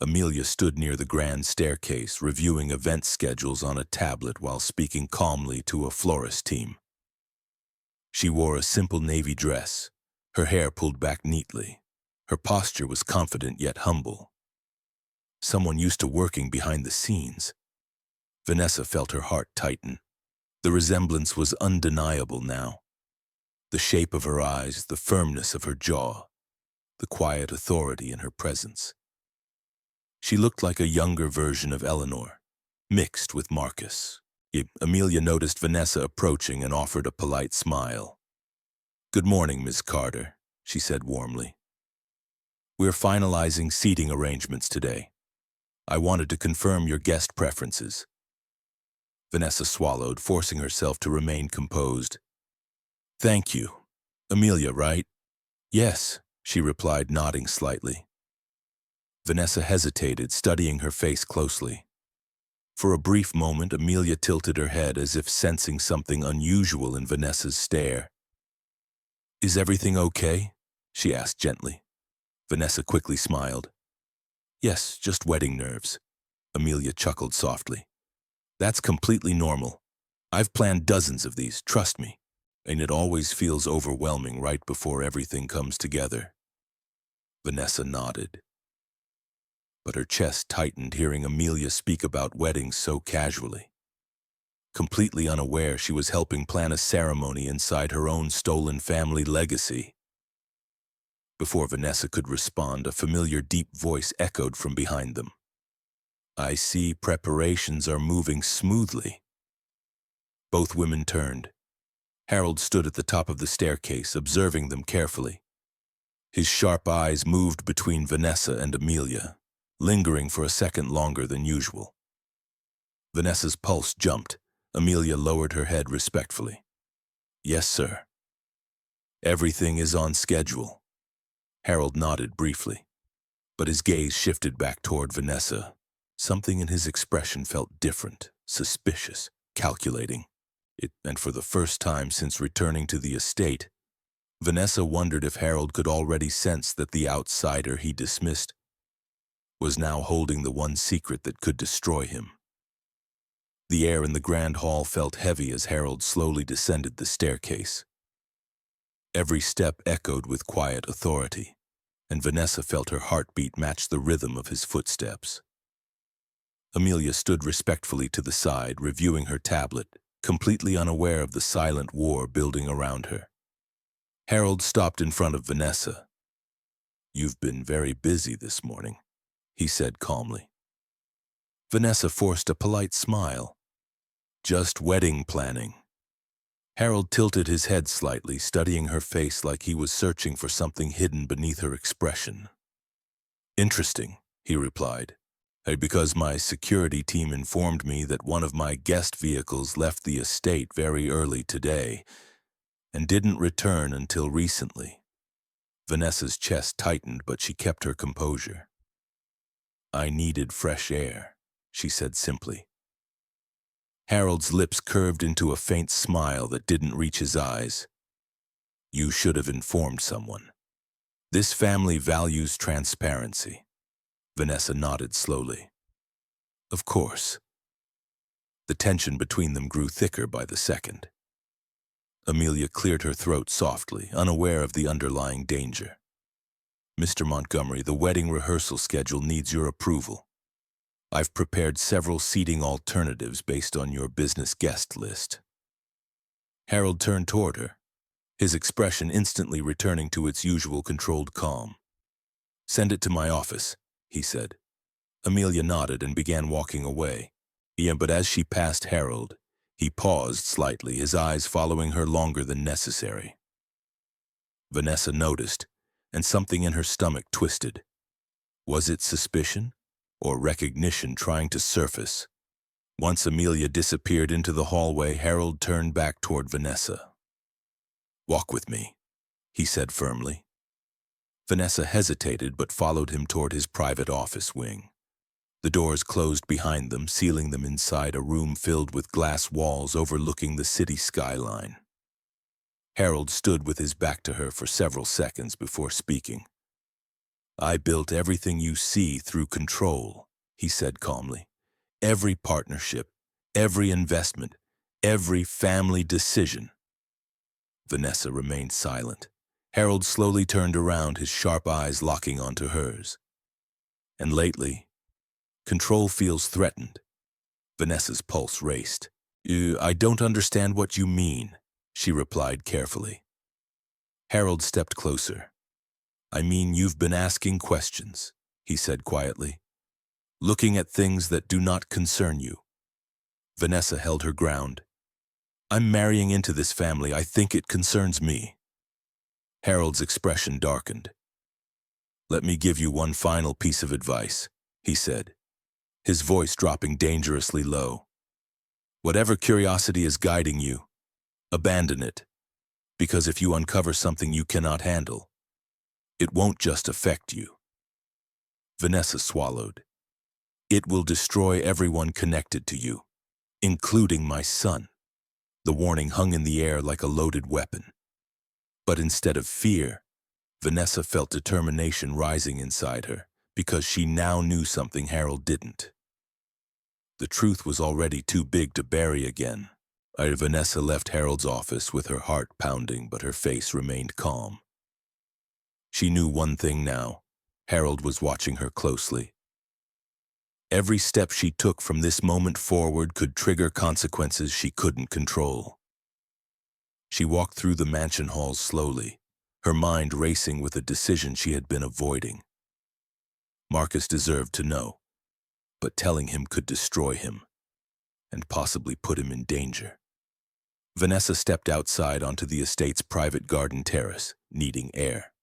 Amelia stood near the grand staircase, reviewing event schedules on a tablet while speaking calmly to a florist team. She wore a simple navy dress, her hair pulled back neatly. Her posture was confident yet humble. Someone used to working behind the scenes. Vanessa felt her heart tighten. The resemblance was undeniable now. The shape of her eyes, the firmness of her jaw, the quiet authority in her presence. She looked like a younger version of Eleanor, mixed with Marcus. Amelia noticed Vanessa approaching and offered a polite smile. "Good morning, Miss Carter," she said warmly. "We're finalizing seating arrangements today. I wanted to confirm your guest preferences." Vanessa swallowed, forcing herself to remain composed. "Thank you. Amelia, right?" "Yes," she replied, nodding slightly. Vanessa hesitated, studying her face closely. For a brief moment, Amelia tilted her head as if sensing something unusual in Vanessa's stare. "Is everything okay?" she asked gently. Vanessa quickly smiled. "Yes, just wedding nerves." Amelia chuckled softly. "That's completely normal. I've planned dozens of these, trust me, and it always feels overwhelming right before everything comes together." Vanessa nodded. But her chest tightened hearing Amelia speak about weddings so casually. Completely unaware, she was helping plan a ceremony inside her own stolen family legacy. Before Vanessa could respond, a familiar deep voice echoed from behind them. "I see preparations are moving smoothly." Both women turned. Harold stood at the top of the staircase, observing them carefully. His sharp eyes moved between Vanessa and Amelia, lingering for a second longer than usual. Vanessa's pulse jumped. Amelia lowered her head respectfully. "Yes, sir." "Everything is on schedule." Harold nodded briefly, but his gaze shifted back toward Vanessa. Something in his expression felt different, suspicious, calculating. And for the first time since returning to the estate, Vanessa wondered if Harold could already sense that the outsider he dismissed was now holding the one secret that could destroy him. The air in the grand hall felt heavy as Harold slowly descended the staircase. Every step echoed with quiet authority, and Vanessa felt her heartbeat match the rhythm of his footsteps. Amelia stood respectfully to the side, reviewing her tablet, completely unaware of the silent war building around her. Harold stopped in front of Vanessa. "You've been very busy this morning," he said calmly. Vanessa forced a polite smile. "Just wedding planning." Harold tilted his head slightly, studying her face like he was searching for something hidden beneath her expression. "Interesting," he replied. "Because my security team informed me that one of my guest vehicles left the estate very early today and didn't return until recently." Vanessa's chest tightened, but she kept her composure. "I needed fresh air," she said simply. Harold's lips curved into a faint smile that didn't reach his eyes. "You should have informed someone. This family values transparency." Vanessa nodded slowly. "Of course." The tension between them grew thicker by the second. Amelia cleared her throat softly, unaware of the underlying danger. "Mr. Montgomery, the wedding rehearsal schedule needs your approval." I've prepared several seating alternatives based on your business guest list. Harold turned toward her, his expression instantly returning to its usual controlled calm. "Send it to my office," he said. Amelia nodded and began walking away. Yeah, but as she passed Harold, he paused slightly, his eyes following her longer than necessary. Vanessa noticed, and something in her stomach twisted. Was it suspicion or recognition trying to surface? Once Amelia disappeared into the hallway, Harold turned back toward Vanessa. "Walk with me," he said firmly. Vanessa hesitated but followed him toward his private office wing. The doors closed behind them, sealing them inside a room filled with glass walls overlooking the city skyline. Harold stood with his back to her for several seconds before speaking. "I built everything you see through control," he said calmly. "Every partnership, every investment, every family decision." Vanessa remained silent. Harold slowly turned around, his sharp eyes locking onto hers. "And lately, control feels threatened." Vanessa's pulse raced. I don't understand what you mean," she replied carefully. Harold stepped closer. "I mean you've been asking questions," he said quietly. "Looking at things that do not concern you." Vanessa held her ground. "I'm marrying into this family. I think it concerns me." Harold's expression darkened. "Let me give you one final piece of advice," he said, his voice dropping dangerously low. "Whatever curiosity is guiding you, abandon it, because if you uncover something you cannot handle, it won't just affect you." Vanessa swallowed. "It will destroy everyone connected to you, including my son." The warning hung in the air like a loaded weapon. But instead of fear, Vanessa felt determination rising inside her, because she now knew something Harold didn't. The truth was already too big to bury again. Vanessa left Harold's office with her heart pounding, but her face remained calm. She knew one thing now: Harold was watching her closely. Every step she took from this moment forward could trigger consequences she couldn't control. She walked through the mansion halls slowly, her mind racing with a decision she had been avoiding. Marcus deserved to know, but telling him could destroy him, and possibly put him in danger. Vanessa stepped outside onto the estate's private garden terrace, needing air.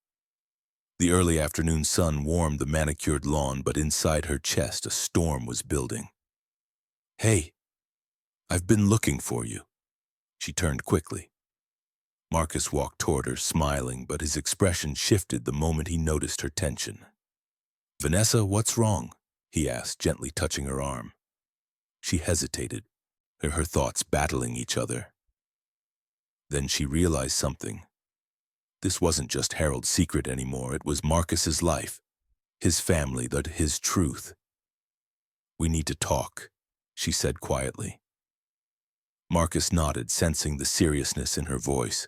The early afternoon sun warmed the manicured lawn, but inside her chest a storm was building. "Hey, I've been looking for you." She turned quickly. Marcus walked toward her, smiling, but his expression shifted the moment he noticed her tension. "Vanessa, what's wrong?" he asked, gently touching her arm. She hesitated, her thoughts battling each other. Then she realized something. This wasn't just Harold's secret anymore, it was Marcus's life, his family, his truth. "We need to talk," she said quietly. Marcus nodded, sensing the seriousness in her voice.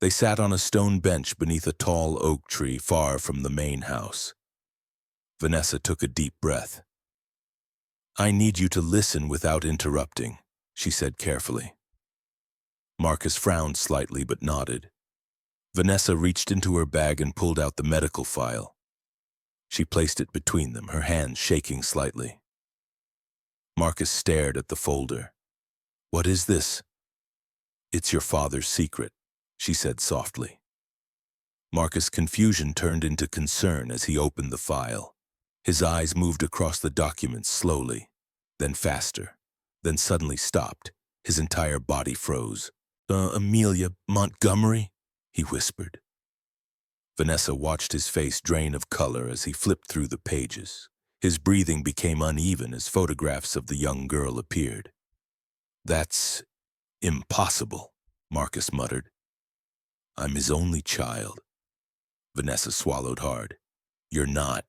They sat on a stone bench beneath a tall oak tree far from the main house. Vanessa took a deep breath. "I need you to listen without interrupting," she said carefully. Marcus frowned slightly but nodded. Vanessa reached into her bag and pulled out the medical file. She placed it between them, her hands shaking slightly. Marcus stared at the folder. "What is this?" "It's your father's secret," she said softly. Marcus' confusion turned into concern as he opened the file. His eyes moved across the documents slowly, then faster, then suddenly stopped. His entire body froze. Amelia Montgomery?" he whispered. Vanessa watched his face drain of color as he flipped through the pages. His breathing became uneven as photographs of the young girl appeared. "That's impossible," Marcus muttered. "I'm his only child." Vanessa swallowed hard. "You're not."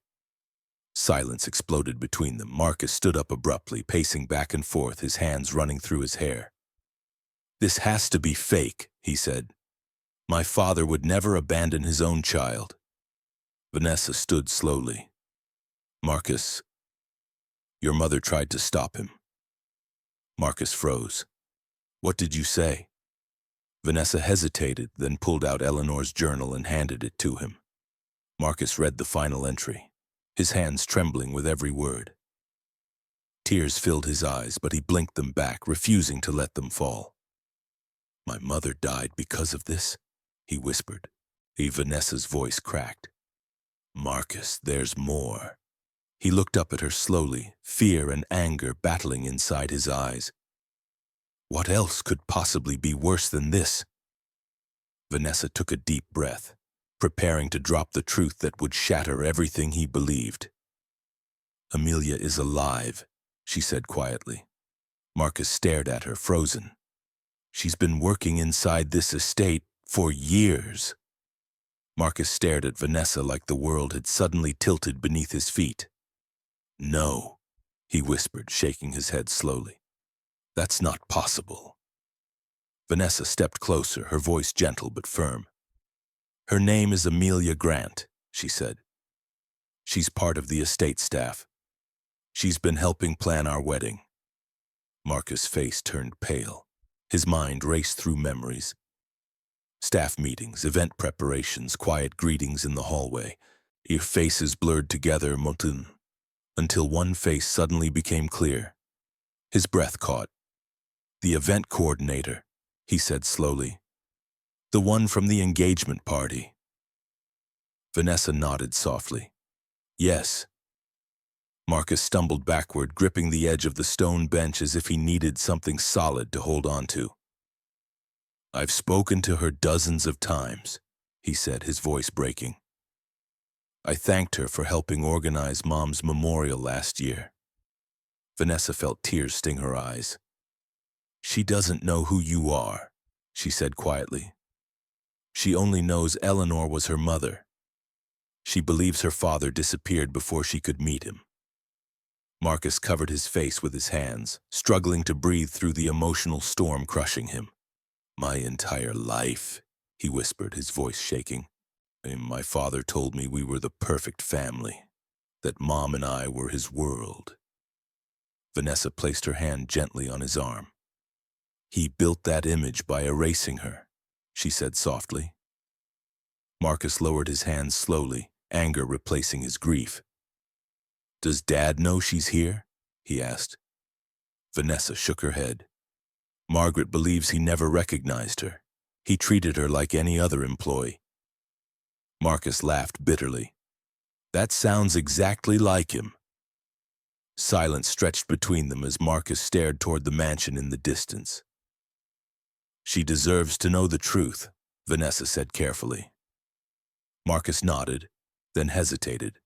Silence exploded between them. Marcus stood up abruptly, pacing back and forth, his hands running through his hair. "This has to be fake," he said. "My father would never abandon his own child." Vanessa stood slowly. "Marcus, Your mother tried to stop him. Marcus froze. What did you say? Vanessa hesitated, then pulled out Eleanor's journal and handed it to him. Marcus read the final entry, his hands trembling with every word. Tears filled his eyes, but he blinked them back, refusing to let them fall. My mother died because of this, he whispered. Vanessa's voice cracked. Marcus, there's more. He looked up at her slowly, fear and anger battling inside his eyes. What else could possibly be worse than this? Vanessa took a deep breath, preparing to drop the truth that would shatter everything he believed. Amelia is alive, she said quietly. Marcus stared at her, frozen. She's been working inside this estate for years. Marcus stared at Vanessa like the world had suddenly tilted beneath his feet. No, he whispered, shaking his head slowly. That's not possible. Vanessa stepped closer, her voice gentle but firm. Her name is Amelia Grant, she said. She's part of the estate staff. She's been helping plan our wedding. Marcus' face turned pale. His mind raced through memories. Staff meetings, event preparations, quiet greetings in the hallway. Their faces blurred together, until one face suddenly became clear. His breath caught. The event coordinator, he said slowly. The one from the engagement party. Vanessa nodded softly. Yes. Marcus stumbled backward, gripping the edge of the stone bench as if he needed something solid to hold on to. I've spoken to her dozens of times, he said, his voice breaking. I thanked her for helping organize Mom's memorial last year. Vanessa felt tears sting her eyes. She doesn't know who you are, she said quietly. She only knows Eleanor was her mother. She believes her father disappeared before she could meet him. Marcus covered his face with his hands, struggling to breathe through the emotional storm crushing him. My entire life, he whispered, his voice shaking. My father told me we were the perfect family, that Mom and I were his world. Vanessa placed her hand gently on his arm. He built that image by erasing her, she said softly. Marcus lowered his hands slowly, anger replacing his grief. Does Dad know she's here? He asked. Vanessa shook her head. Margaret believes he never recognized her. He treated her like any other employee. Marcus laughed bitterly. That sounds exactly like him. Silence stretched between them as Marcus stared toward the mansion in the distance. She deserves to know the truth, Vanessa said carefully. Marcus nodded, then hesitated.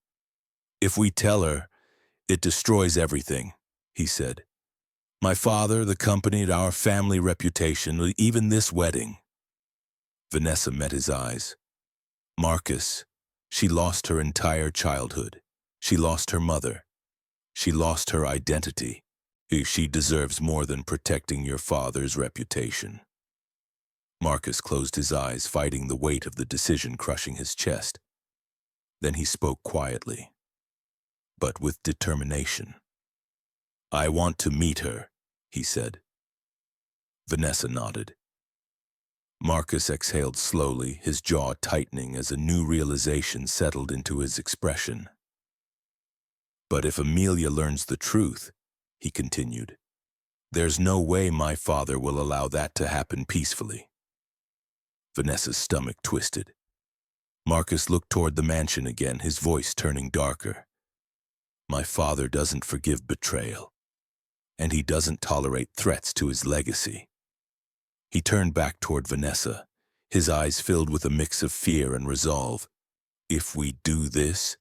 If we tell her, it destroys everything, he said. My father, the company, our family reputation, even this wedding. Vanessa met his eyes. Marcus, she lost her entire childhood. She lost her mother. She lost her identity. She deserves more than protecting your father's reputation. Marcus closed his eyes, fighting the weight of the decision crushing his chest. Then he spoke quietly, but with determination. I want to meet her, he said. Vanessa nodded. Marcus exhaled slowly, his jaw tightening as a new realization settled into his expression. But if Amelia learns the truth, he continued, there's no way my father will allow that to happen peacefully. Vanessa's stomach twisted. Marcus looked toward the mansion again, his voice turning darker. My father doesn't forgive betrayal, and he doesn't tolerate threats to his legacy. He turned back toward Vanessa, his eyes filled with a mix of fear and resolve. If we do this,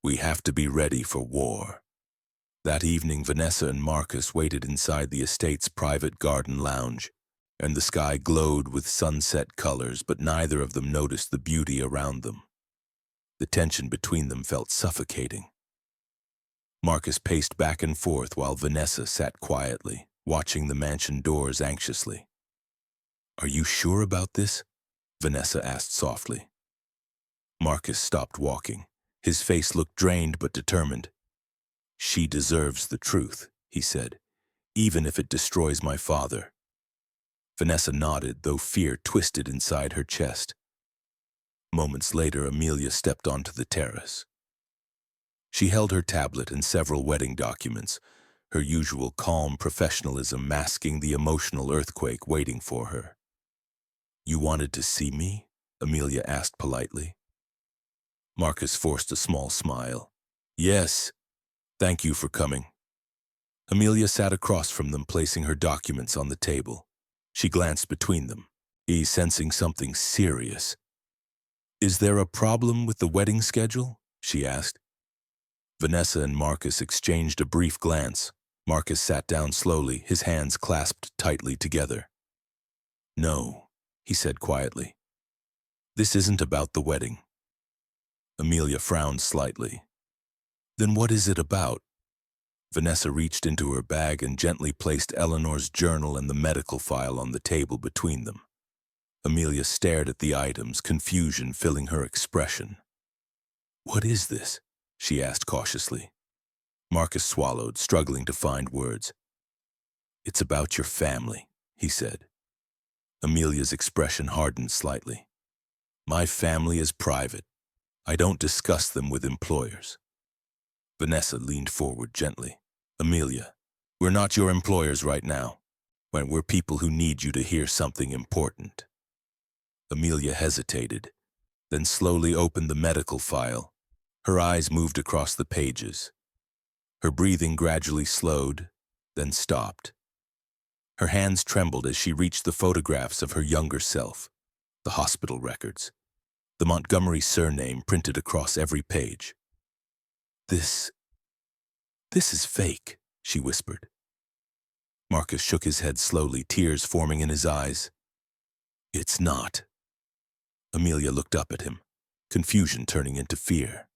we have to be ready for war. That evening, Vanessa and Marcus waited inside the estate's private garden lounge, and the sky glowed with sunset colors, but neither of them noticed the beauty around them. The tension between them felt suffocating. Marcus paced back and forth while Vanessa sat quietly, watching the mansion doors anxiously. Are you sure about this? Vanessa asked softly. Marcus stopped walking. His face looked drained but determined. She deserves the truth, he said, even if it destroys my father. Vanessa nodded, though fear twisted inside her chest. Moments later, Amelia stepped onto the terrace. She held her tablet and several wedding documents, her usual calm professionalism masking the emotional earthquake waiting for her. "You wanted to see me?" Amelia asked politely. Marcus forced a small smile. "Yes, thank you for coming." Amelia sat across from them, placing her documents on the table. She glanced between them, sensing something serious. "Is there a problem with the wedding schedule?" she asked. Vanessa and Marcus exchanged a brief glance. Marcus sat down slowly, his hands clasped tightly together. "No," he said quietly. "This isn't about the wedding." Amelia frowned slightly. "Then what is it about?" Vanessa reached into her bag and gently placed Eleanor's journal and the medical file on the table between them. Amelia stared at the items, confusion filling her expression. "What is this?" she asked cautiously. Marcus swallowed, struggling to find words. "It's about your family," he said. Amelia's expression hardened slightly. "My family is private. I don't discuss them with employers." Vanessa leaned forward gently. "Amelia, we're not your employers right now. When we're people who need you to hear something important." Amelia hesitated, then slowly opened the medical file. Her eyes moved across the pages. Her breathing gradually slowed, then stopped. Her hands trembled as she reached the photographs of her younger self, the hospital records, the Montgomery surname printed across every page. This is fake," she whispered. Marcus shook his head slowly, tears forming in his eyes. "It's not." Amelia looked up at him, confusion turning into fear.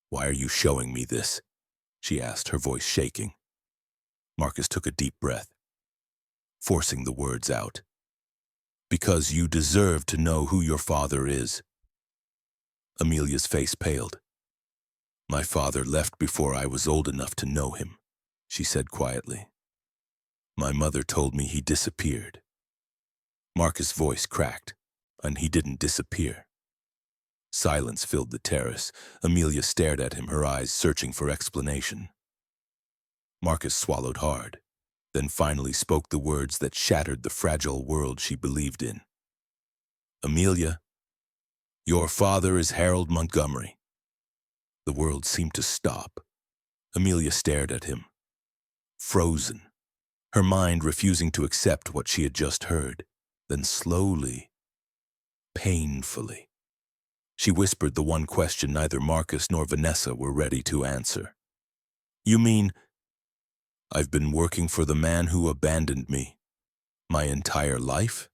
"Why are you showing me this?" she asked, her voice shaking. Marcus took a deep breath, forcing the words out. "Because you deserve to know who your father is." Amelia's face paled. "My father left before I was old enough to know him," she said quietly. "My mother told me he disappeared." Marcus' voice cracked, and he didn't disappear. Silence filled the terrace. Amelia stared at him, her eyes searching for explanation. Marcus swallowed hard, then finally spoke the words that shattered the fragile world she believed in. "Amelia, your father is Harold Montgomery." The world seemed to stop. Amelia stared at him, frozen, her mind refusing to accept what she had just heard. Then slowly, painfully, she whispered the one question neither Marcus nor Vanessa were ready to answer. "You mean, I've been working for the man who abandoned me my entire life?"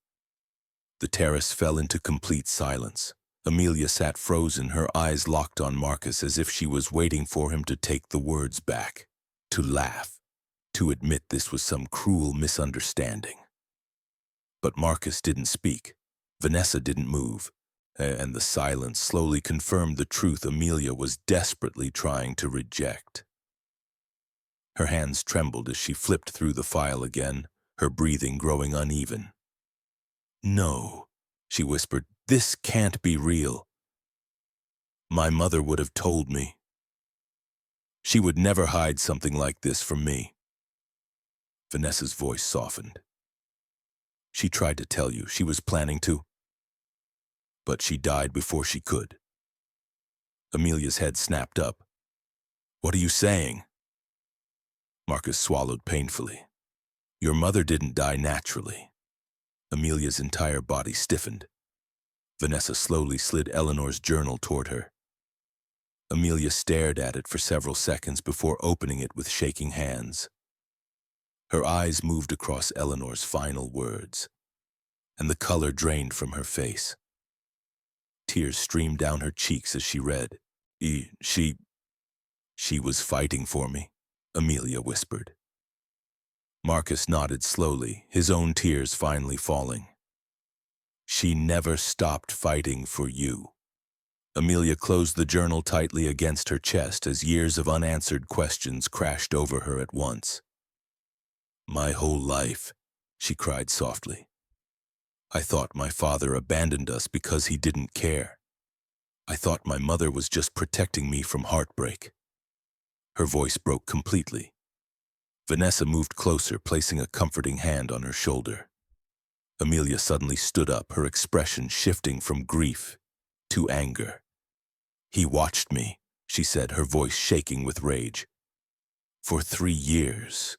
The terrace fell into complete silence. Amelia sat frozen, her eyes locked on Marcus as if she was waiting for him to take the words back, to laugh, to admit this was some cruel misunderstanding. But Marcus didn't speak. Vanessa didn't move, and the silence slowly confirmed the truth Amelia was desperately trying to reject. Her hands trembled as she flipped through the file again, her breathing growing uneven. "No," she whispered, "this can't be real. My mother would have told me. She would never hide something like this from me." Vanessa's voice softened. "She tried to tell you she was planning to, but she died before she could." Amelia's head snapped up. "What are you saying?" Marcus swallowed painfully. "Your mother didn't die naturally." Amelia's entire body stiffened. Vanessa slowly slid Eleanor's journal toward her. Amelia stared at it for several seconds before opening it with shaking hands. Her eyes moved across Eleanor's final words, and the color drained from her face. Tears streamed down her cheeks as she read. She was fighting for me," Amelia whispered. Marcus nodded slowly, his own tears finally falling. "She never stopped fighting for you." Amelia closed the journal tightly against her chest as years of unanswered questions crashed over her at once. "My whole life," she cried softly. "I thought my father abandoned us because he didn't care. I thought my mother was just protecting me from heartbreak." Her voice broke completely. Vanessa moved closer, placing a comforting hand on her shoulder. Amelia suddenly stood up, her expression shifting from grief to anger. "He watched me," she said, her voice shaking with rage. "For 3 years.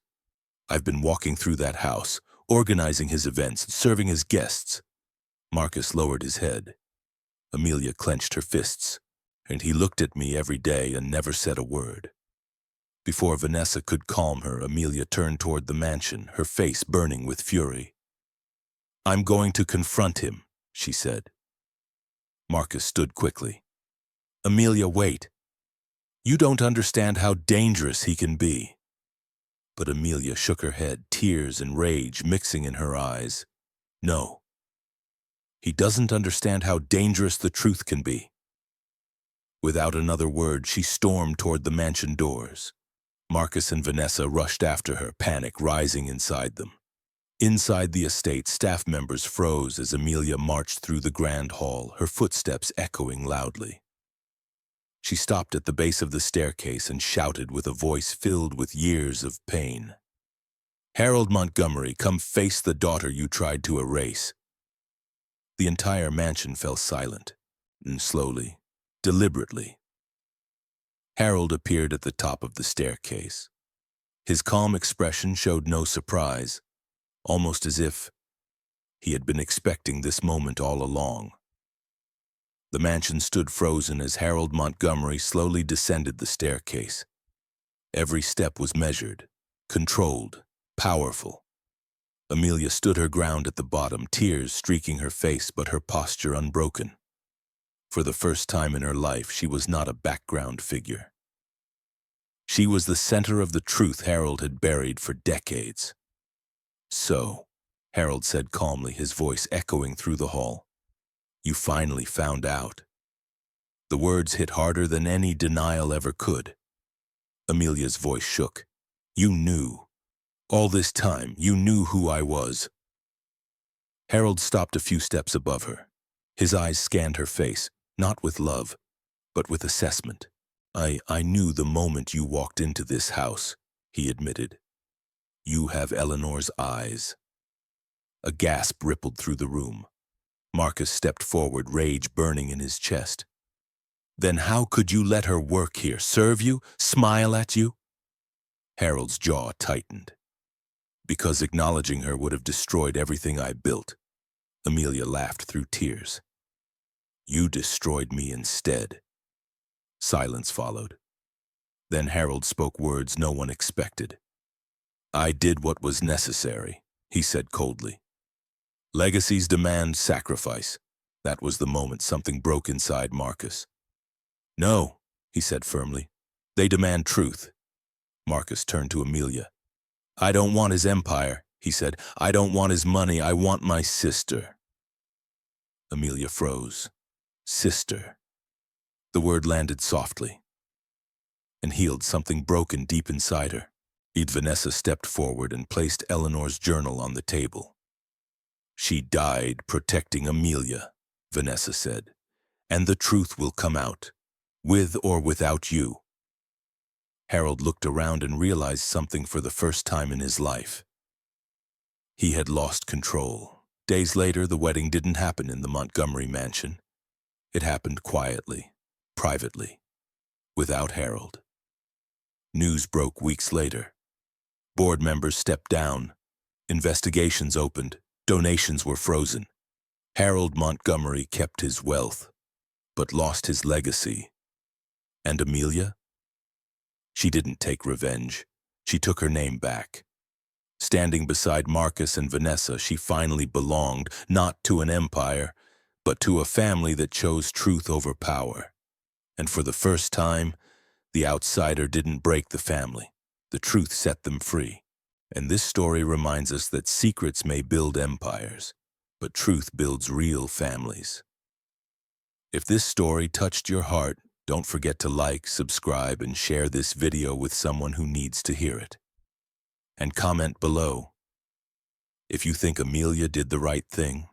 I've been walking through that house, organizing his events, serving his guests." Marcus lowered his head. Amelia clenched her fists, and he looked at me every day and never said a word. Before Vanessa could calm her, Amelia turned toward the mansion, her face burning with fury. "I'm going to confront him," she said. Marcus stood quickly. "Amelia, wait. You don't understand how dangerous he can be." But Amelia shook her head, tears and rage mixing in her eyes. "No. He doesn't understand how dangerous the truth can be." Without another word, she stormed toward the mansion doors. Marcus and Vanessa rushed after her, panic rising inside them. Inside the estate, staff members froze as Amelia marched through the grand hall, her footsteps echoing loudly. She stopped at the base of the staircase and shouted with a voice filled with years of pain. "Harold Montgomery, come face the daughter you tried to erase." The entire mansion fell silent, and slowly, deliberately, Harold appeared at the top of the staircase. His calm expression showed no surprise, almost as if he had been expecting this moment all along. The mansion stood frozen as Harold Montgomery slowly descended the staircase. Every step was measured, controlled, powerful. Amelia stood her ground at the bottom, tears streaking her face but her posture unbroken. For the first time in her life, she was not a background figure. She was the center of the truth Harold had buried for decades. "So," Harold said calmly, his voice echoing through the hall, "you finally found out." The words hit harder than any denial ever could. Amelia's voice shook. "You knew. All this time, you knew who I was." Harold stopped a few steps above her. His eyes scanned her face, not with love, but with assessment. I knew the moment you walked into this house," he admitted. "You have Eleanor's eyes." A gasp rippled through the room. Marcus stepped forward, rage burning in his chest. "Then how could you let her work here, serve you, smile at you?" Harold's jaw tightened. "Because acknowledging her would have destroyed everything I built." Amelia laughed through tears. "You destroyed me instead." Silence followed. Then Harold spoke words no one expected. "I did what was necessary," he said coldly. "Legacies demand sacrifice." That was the moment something broke inside Marcus. "No," he said firmly. "They demand truth." Marcus turned to Amelia. "I don't want his empire," he said. "I don't want his money. I want my sister." Amelia froze. Sister. The word landed softly and healed something broken deep inside her. Vanessa stepped forward and placed Eleanor's journal on the table. "She died protecting Amelia," Vanessa said, "and the truth will come out, with or without you." Harold looked around and realized something for the first time in his life. He had lost control. Days later, the wedding didn't happen in the Montgomery mansion. It happened quietly, privately, without Harold. News broke weeks later. Board members stepped down. Investigations opened. Donations were frozen. Harold Montgomery kept his wealth, but lost his legacy. And Amelia? She didn't take revenge. She took her name back. Standing beside Marcus and Vanessa, she finally belonged, not to an empire, but to a family that chose truth over power. And for the first time, the outsider didn't break the family. The truth set them free. And this story reminds us that secrets may build empires, but truth builds real families. If this story touched your heart, don't forget to like, subscribe, and share this video with someone who needs to hear it. And comment below if you think Amelia did the right thing.